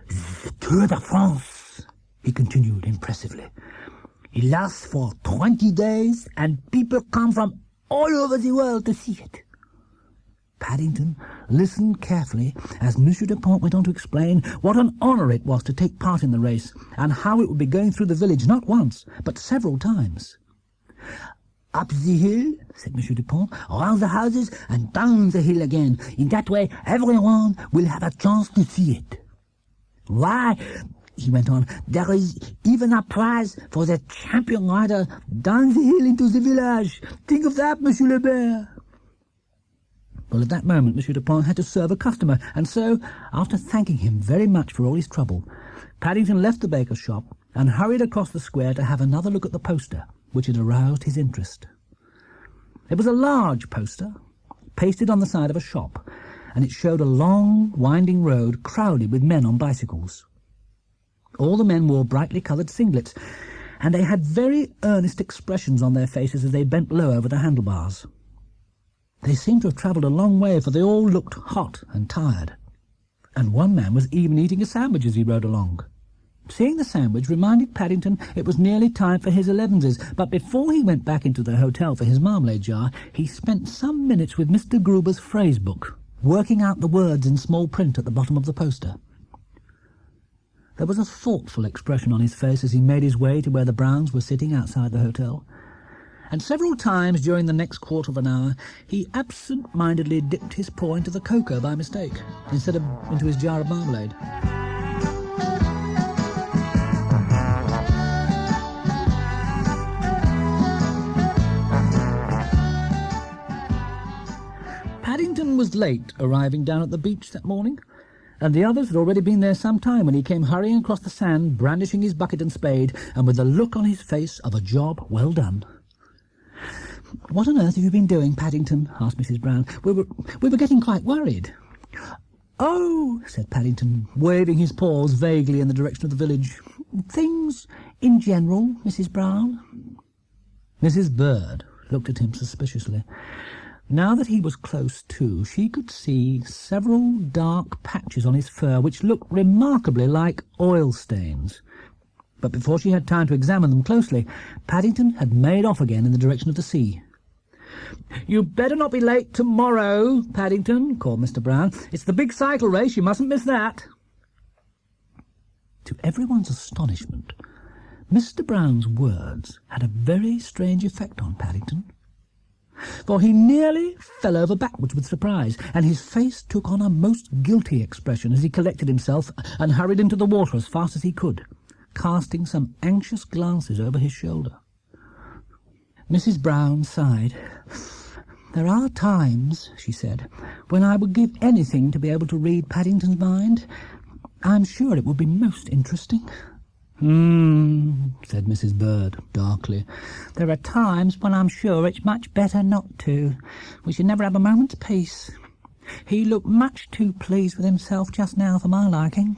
the Tour de France," he continued impressively. "It lasts for 20 days, and people come from all over the world to see it." Paddington listened carefully as Monsieur Dupont went on to explain what an honour it was to take part in the race, and how it would be going through the village not once, but several times. "Up the hill," said Monsieur Dupont, "round the houses, and down the hill again. In that way everyone will have a chance to see it. Why," he went on, "there is even a prize for the champion rider down the hill into the village. Think of that, Monsieur le Bear." Well, at that moment Monsieur Dupont had to serve a customer, and so, after thanking him very much for all his trouble, Paddington left the baker's shop and hurried across the square to have another look at the poster, which had aroused his interest. It was a large poster, pasted on the side of a shop, and it showed a long, winding road crowded with men on bicycles. All the men wore brightly coloured singlets, and they had very earnest expressions on their faces as they bent low over the handlebars. They seemed to have travelled a long way, for they all looked hot and tired, and one man was even eating a sandwich as he rode along. Seeing the sandwich reminded Paddington it was nearly time for his elevenses, but before he went back into the hotel for his marmalade jar, he spent some minutes with Mr. Gruber's phrase book, working out the words in small print at the bottom of the poster. There was a thoughtful expression on his face as he made his way to where the Browns were sitting outside the hotel, and several times during the next quarter of an hour he absent-mindedly dipped his paw into the cocoa by mistake, instead of into his jar of marmalade. Paddington was late arriving down at the beach that morning, and the others had already been there some time when he came hurrying across the sand, brandishing his bucket and spade, and with a look on his face of a job well done. "What on earth have you been doing, Paddington?" asked Mrs. Brown. We were getting quite worried." "Oh," said Paddington, waving his paws vaguely in the direction of the village. "Things in general, Mrs. Brown." Mrs. Bird looked at him suspiciously. Now that he was close to, she could see several dark patches on his fur which looked remarkably like oil stains. But before she had time to examine them closely, Paddington had made off again in the direction of the sea. "You'd better not be late tomorrow, Paddington," called Mr. Brown. "It's the big cycle race. You mustn't miss that." To everyone's astonishment, Mr. Brown's words had a very strange effect on Paddington, for he nearly fell over backwards with surprise, and his face took on a most guilty expression as he collected himself and hurried into the water as fast as he could, casting some anxious glances over his shoulder. Mrs. Brown sighed. "There are times," she said, "when I would give anything to be able to read Paddington's mind. I'm sure it would be most interesting." Said Mrs. Bird darkly. "There are times when I'm sure it's much better not to. We should never have a moment's peace. He looked much too pleased with himself just now for my liking."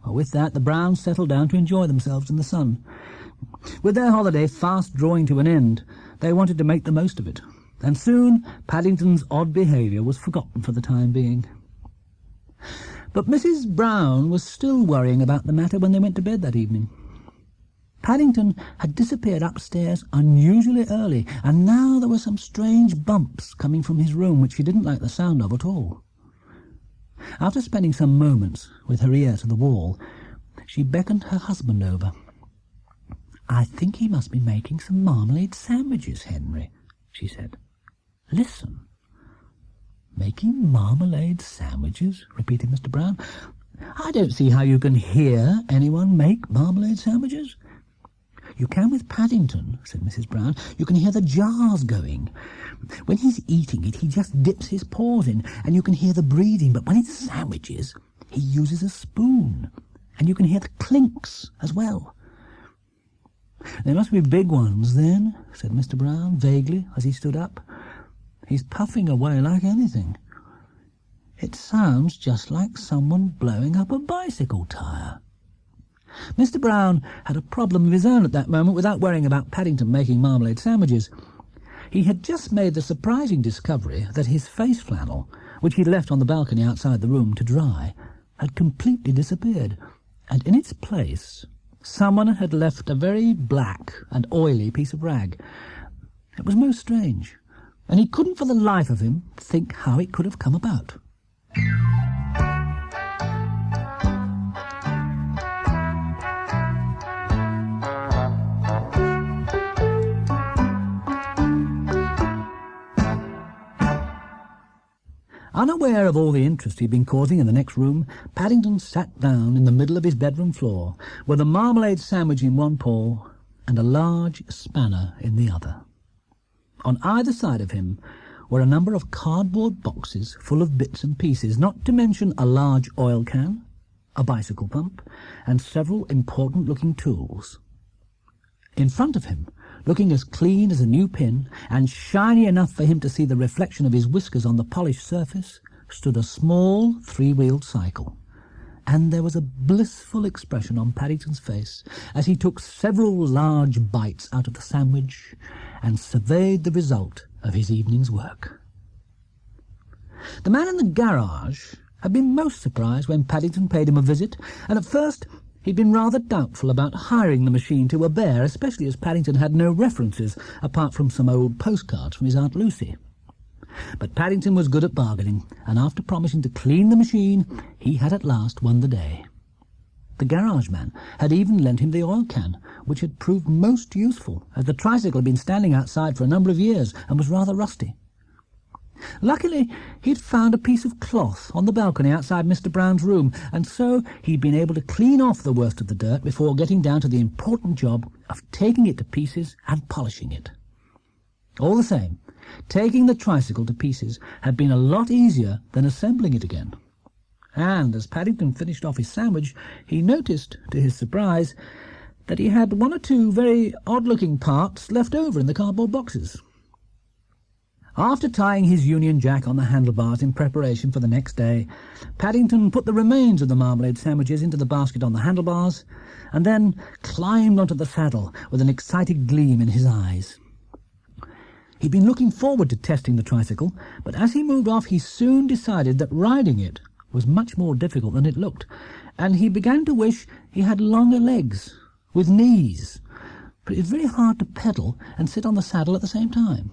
Well, with that, the Browns settled down to enjoy themselves in the sun. With their holiday fast drawing to an end, they wanted to make the most of it, and soon Paddington's odd behaviour was forgotten for the time being. But Mrs. Brown was still worrying about the matter when they went to bed that evening. Paddington had disappeared upstairs unusually early, and now there were some strange bumps coming from his room which she didn't like the sound of at all. After spending some moments with her ear to the wall, she beckoned her husband over. "I think he must be making some marmalade sandwiches, Henry," she said. "Listen." "Making marmalade sandwiches?" repeated Mr. Brown. "I don't see how you can hear anyone make marmalade sandwiches." "You can with Paddington," said Mrs. Brown. "You can hear the jars going. When he's eating it, he just dips his paws in, and you can hear the breathing. But when it's sandwiches, he uses a spoon, and you can hear the clinks as well." "They must be big ones, then," said Mr. Brown, vaguely, as he stood up. "He's puffing away like anything. It sounds just like someone blowing up a bicycle tyre." Mr. Brown had a problem of his own at that moment without worrying about Paddington making marmalade sandwiches. He had just made the surprising discovery that his face flannel, which he'd left on the balcony outside the room to dry, had completely disappeared, and in its place someone had left a very black and oily piece of rag. It was most strange, and he couldn't for the life of him think how it could have come about. Unaware of all the interest he'd been causing in the next room, Paddington sat down in the middle of his bedroom floor, with a marmalade sandwich in one paw and a large spanner in the other. On either side of him were a number of cardboard boxes full of bits and pieces, not to mention a large oil can, a bicycle pump, and several important-looking tools. In front of him, looking as clean as a new pin, and shiny enough for him to see the reflection of his whiskers on the polished surface, stood a small three-wheeled cycle. And there was a blissful expression on Paddington's face as he took several large bites out of the sandwich and surveyed the result of his evening's work. The man in the garage had been most surprised when Paddington paid him a visit, and at first he'd been rather doubtful about hiring the machine to a bear, especially as Paddington had no references apart from some old postcards from his Aunt Lucy. But Paddington was good at bargaining, and after promising to clean the machine, he had at last won the day. The garage man had even lent him the oil can, which had proved most useful, as the tricycle had been standing outside for a number of years and was rather rusty. Luckily, he'd found a piece of cloth on the balcony outside Mr. Brown's room, and so he'd been able to clean off the worst of the dirt before getting down to the important job of taking it to pieces and polishing it. All the same, taking the tricycle to pieces had been a lot easier than assembling it again. And as Paddington finished off his sandwich, he noticed, to his surprise, that he had one or two very odd-looking parts left over in the cardboard boxes. After tying his Union Jack on the handlebars in preparation for the next day, Paddington put the remains of the marmalade sandwiches into the basket on the handlebars, and then climbed onto the saddle with an excited gleam in his eyes. He'd been looking forward to testing the tricycle, but as he moved off he soon decided that riding it was much more difficult than it looked, and he began to wish he had longer legs, with knees, but it was very hard to pedal and sit on the saddle at the same time.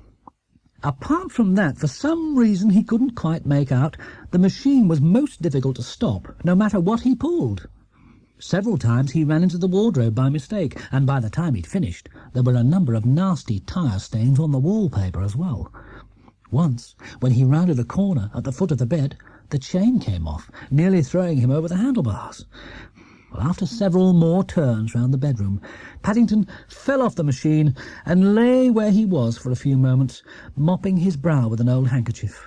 Apart from that, for some reason he couldn't quite make out, the machine was most difficult to stop, no matter what he pulled. Several times he ran into the wardrobe by mistake, and by the time he'd finished, there were a number of nasty tyre stains on the wallpaper as well. Once, when he rounded a corner at the foot of the bed, the chain came off, nearly throwing him over the handlebars. Well, after several more turns round the bedroom, Paddington fell off the machine and lay where he was for a few moments, mopping his brow with an old handkerchief.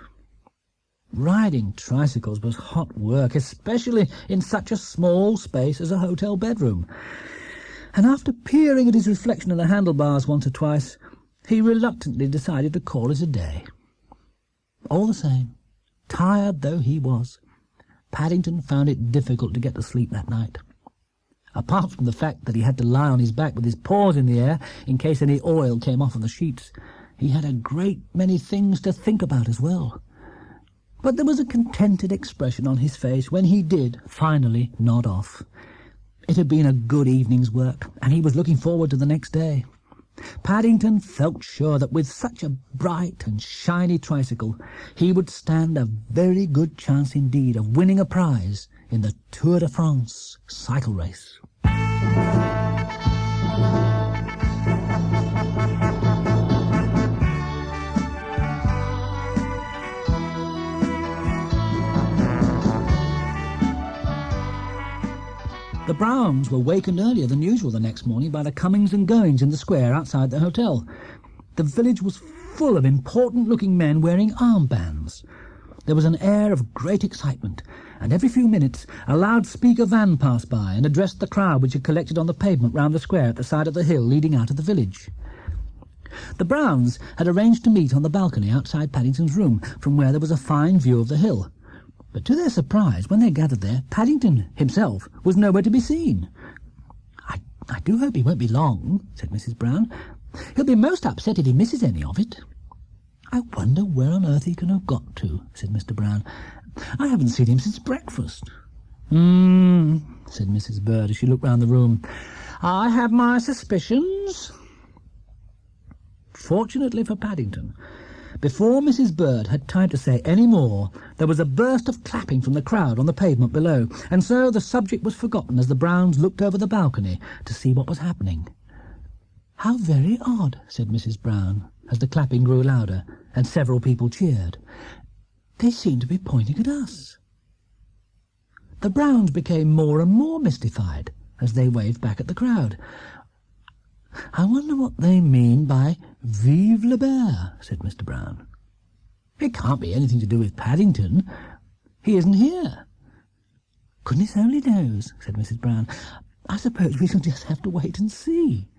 Riding tricycles was hot work, especially in such a small space as a hotel bedroom, and after peering at his reflection in the handlebars once or twice, he reluctantly decided to call it a day. All the same, tired though he was, Paddington found it difficult to get to sleep that night. Apart from the fact that he had to lie on his back with his paws in the air in case any oil came off of the sheets, he had a great many things to think about as well. But there was a contented expression on his face when he did finally nod off. It had been a good evening's work, and he was looking forward to the next day. Paddington felt sure that with such a bright and shiny tricycle, he would stand a very good chance indeed of winning a prize in the Tour de France cycle race. The Browns were wakened earlier than usual the next morning by the comings and goings in the square outside the hotel. The village was full of important-looking men wearing armbands. There was an air of great excitement, and every few minutes a loudspeaker van passed by and addressed the crowd which had collected on the pavement round the square at the side of the hill leading out of the village. The Browns had arranged to meet on the balcony outside Paddington's room, from where there was a fine view of the hill. But to their surprise, when they gathered there, Paddington himself was nowhere to be seen. I do hope he won't be long," said Mrs. Brown. "He'll be most upset if he misses any of it." "I wonder where on earth he can have got to," said Mr. Brown. "I haven't seen him since breakfast." Said Mrs. Bird as she looked round the room. "I have my suspicions." Fortunately for Paddington, before Mrs. Bird had time to say any more, there was a burst of clapping from the crowd on the pavement below, and so the subject was forgotten as the Browns looked over the balcony to see what was happening. "How very odd," said Mrs. Brown, as the clapping grew louder, and several people cheered. "They seem to be pointing at us." The Browns became more and more mystified as they waved back at the crowd. "I wonder what they mean by Vive le Bear," said Mr. Brown. "It can't be anything to do with Paddington. He isn't here." "Goodness only knows," said Mrs. Brown. "I suppose we shall just have to wait and see."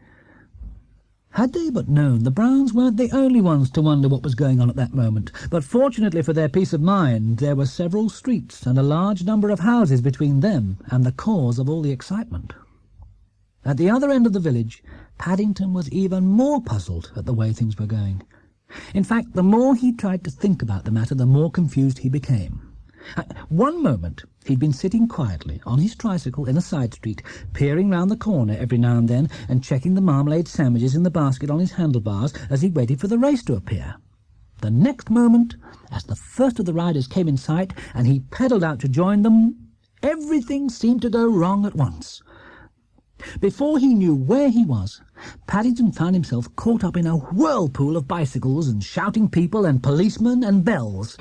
Had they but known, the Browns weren't the only ones to wonder what was going on at that moment, but fortunately for their peace of mind, there were several streets and a large number of houses between them and the cause of all the excitement. At the other end of the village, Paddington was even more puzzled at the way things were going. In fact, the more he tried to think about the matter, the more confused he became. At one moment, he'd been sitting quietly on his tricycle in a side street, peering round the corner every now and then and checking the marmalade sandwiches in the basket on his handlebars as he waited for the race to appear. The next moment, as the first of the riders came in sight and he pedalled out to join them, everything seemed to go wrong at once. Before he knew where he was, Paddington found himself caught up in a whirlpool of bicycles and shouting people and policemen and bells.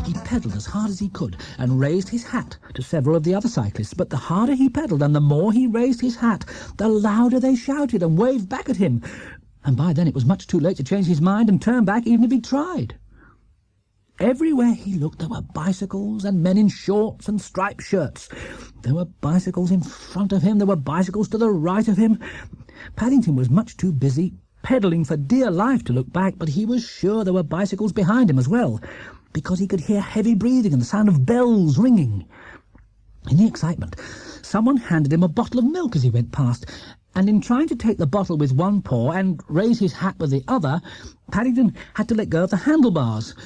He pedalled as hard as he could and raised his hat to several of the other cyclists, but the harder he pedalled and the more he raised his hat, the louder they shouted and waved back at him, and by then it was much too late to change his mind and turn back even if he tried. Everywhere he looked there were bicycles and men in shorts and striped shirts. There were bicycles in front of him, there were bicycles to the right of him. Paddington was much too busy pedalling for dear life to look back, but he was sure there were bicycles behind him as well, because he could hear heavy breathing and the sound of bells ringing. In the excitement, someone handed him a bottle of milk as he went past, and in trying to take the bottle with one paw and raise his hat with the other, Paddington had to let go of the handlebars.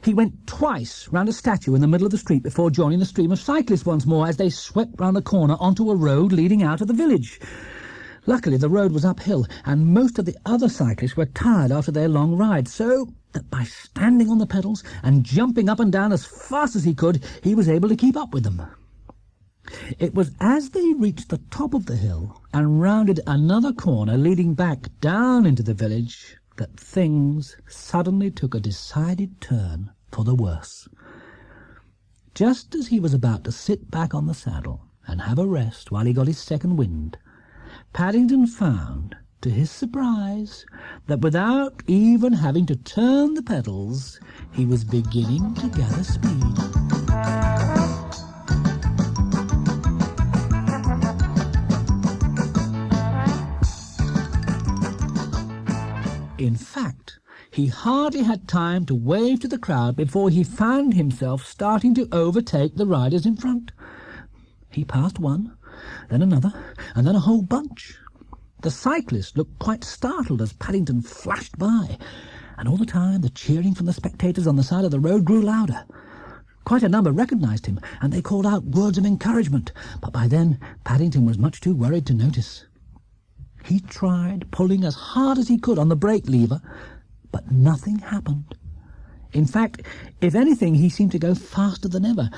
He went twice round a statue in the middle of the street before joining the stream of cyclists once more as they swept round the corner onto a road leading out of the village. Luckily, the road was uphill, and most of the other cyclists were tired after their long ride, so that by standing on the pedals and jumping up and down as fast as he could, he was able to keep up with them. It was as they reached the top of the hill and rounded another corner leading back down into the village that things suddenly took a decided turn for the worse. Just as he was about to sit back on the saddle and have a rest while he got his second wind, Paddington found, to his surprise, that without even having to turn the pedals, he was beginning to gather speed. In fact, he hardly had time to wave to the crowd before he found himself starting to overtake the riders in front. He passed one, then another, and then a whole bunch. The cyclists looked quite startled as Paddington flashed by, and all the time the cheering from the spectators on the side of the road grew louder. Quite a number recognised him, and they called out words of encouragement, but by then Paddington was much too worried to notice. He tried pulling as hard as he could on the brake lever, but nothing happened. In fact, if anything, he seemed to go faster than ever,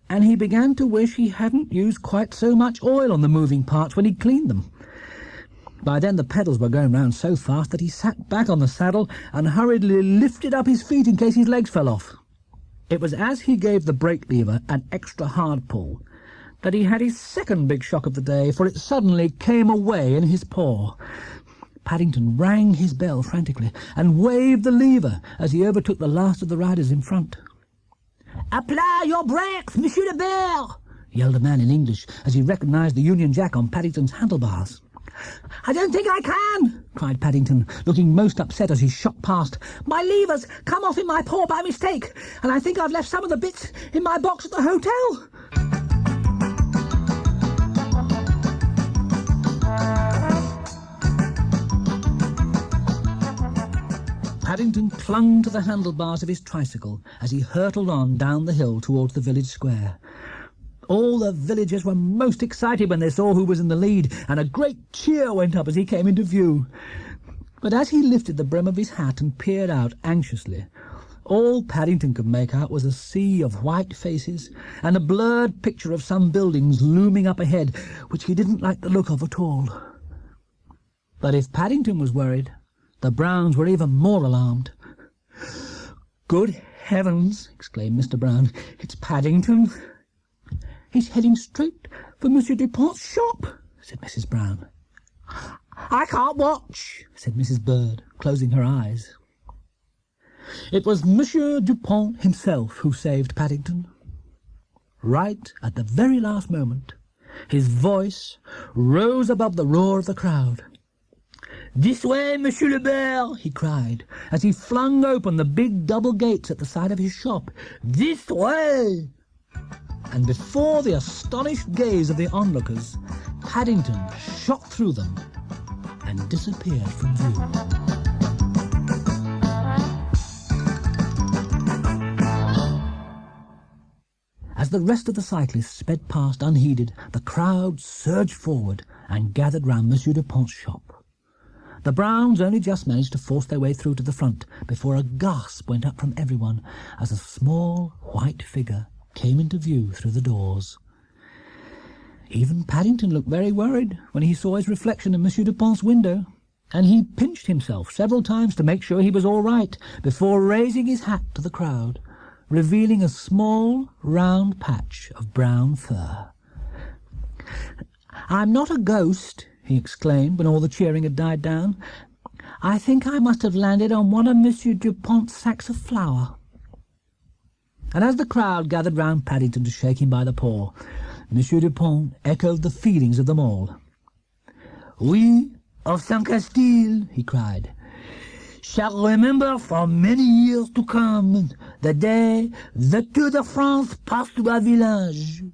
and he began to wish he hadn't used quite so much oil on the moving parts when he cleaned them. By then the pedals were going round so fast that he sat back on the saddle and hurriedly lifted up his feet in case his legs fell off. It was as he gave the brake lever an extra hard pull that he had his second big shock of the day, for it suddenly came away in his paw. Paddington rang his bell frantically and waved the lever as he overtook the last of the riders in front. "Apply your brakes, Monsieur le Bear!" yelled a man in English as he recognised the Union Jack on Paddington's handlebars. "I don't think I can," cried Paddington, looking most upset as he shot past. "My lever's come off in my paw by mistake, and I think I've left some of the bits in my box at the hotel." Paddington clung to the handlebars of his tricycle as he hurtled on down the hill towards the village square. All the villagers were most excited when they saw who was in the lead, and a great cheer went up as he came into view. But as he lifted the brim of his hat and peered out anxiously, all Paddington could make out was a sea of white faces and a blurred picture of some buildings looming up ahead, which he didn't like the look of at all. But if Paddington was worried, the Browns were even more alarmed. "Good heavens!" exclaimed Mr. Brown. "It's Paddington." "He's heading straight for Monsieur Dupont's shop," said Mrs. Brown. "I can't watch," said Mrs. Bird, closing her eyes. It was Monsieur Dupont himself who saved Paddington. Right at the very last moment, his voice rose above the roar of the crowd. "This way, Monsieur le Bear!" he cried, as he flung open the big double gates at the side of his shop. "This way!" And before the astonished gaze of the onlookers, Paddington shot through them and disappeared from view. As the rest of the cyclists sped past unheeded, the crowd surged forward and gathered round Monsieur Dupont's shop. The Browns only just managed to force their way through to the front before a gasp went up from everyone as a small white figure came into view through the doors. Even Paddington looked very worried when he saw his reflection in Monsieur Dupont's window, and he pinched himself several times to make sure he was all right before raising his hat to the crowd, revealing a small round patch of brown fur. "I'm not a ghost," he exclaimed when all the cheering had died down. "I think I must have landed on one of Monsieur Dupont's sacks of flour." And as the crowd gathered round Paddington to shake him by the paw, Monsieur Dupont echoed the feelings of them all. "We of Saint-Castille," he cried, "shall remember for many years to come the day the Tour de France passed through our village."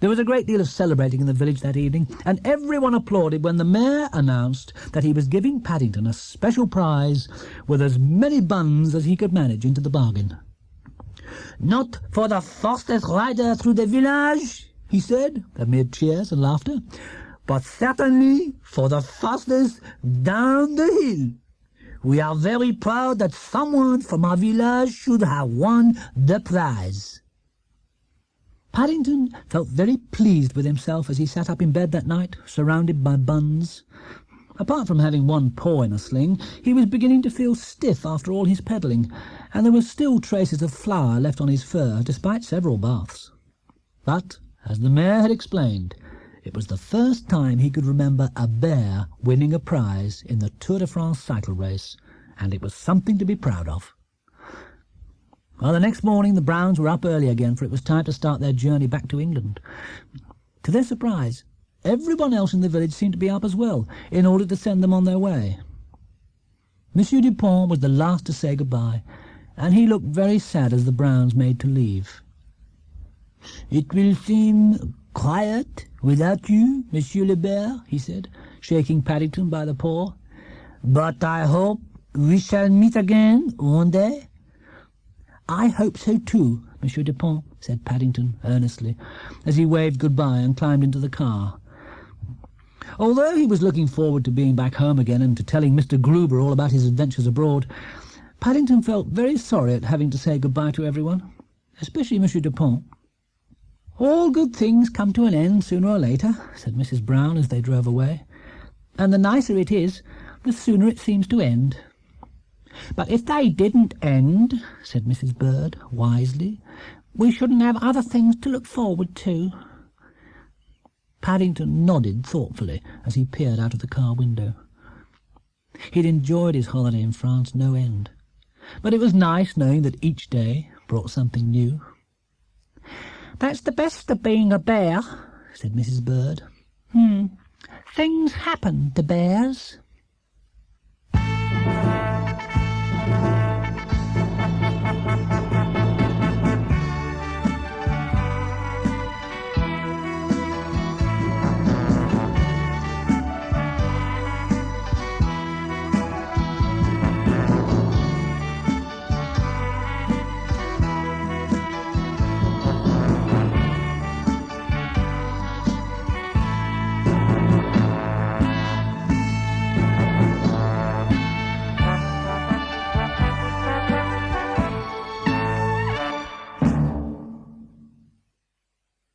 There was a great deal of celebrating in the village that evening, and everyone applauded when the mayor announced that he was giving Paddington a special prize with as many buns as he could manage into the bargain. "Not for the fastest rider through the village," he said, amid cheers and laughter, "but certainly for the fastest down the hill. We are very proud that someone from our village should have won the prize." Paddington felt very pleased with himself as he sat up in bed that night, surrounded by buns. Apart from having one paw in a sling, he was beginning to feel stiff after all his pedalling, and there were still traces of flour left on his fur, despite several baths. But, as the mayor had explained, it was the first time he could remember a bear winning a prize in the Tour de France cycle race, and it was something to be proud of. Well, the next morning the Browns were up early again, for it was time to start their journey back to England. To their surprise, everyone else in the village seemed to be up as well, in order to send them on their way. Monsieur Dupont was the last to say goodbye, and he looked very sad as the Browns made to leave. "It will seem quiet without you, Monsieur le Bear," he said, shaking Paddington by the paw, "but I hope we shall meet again one day. "I hope so too, Monsieur Dupont," said Paddington earnestly, as he waved goodbye and climbed into the car. Although he was looking forward to being back home again and to telling Mr. Gruber all about his adventures abroad, Paddington felt very sorry at having to say goodbye to everyone, especially Monsieur Dupont. "All good things come to an end sooner or later," said Mrs. Brown as they drove away, "and the nicer it is, the sooner it seems to end." "But if they didn't end," said Mrs. Bird wisely, "we shouldn't have other things to look forward to." Paddington nodded thoughtfully as he peered out of the car window. He'd enjoyed his holiday in France no end, but it was nice knowing that each day brought something new. "That's the best of being a bear," said Mrs. Bird. Things happen to bears."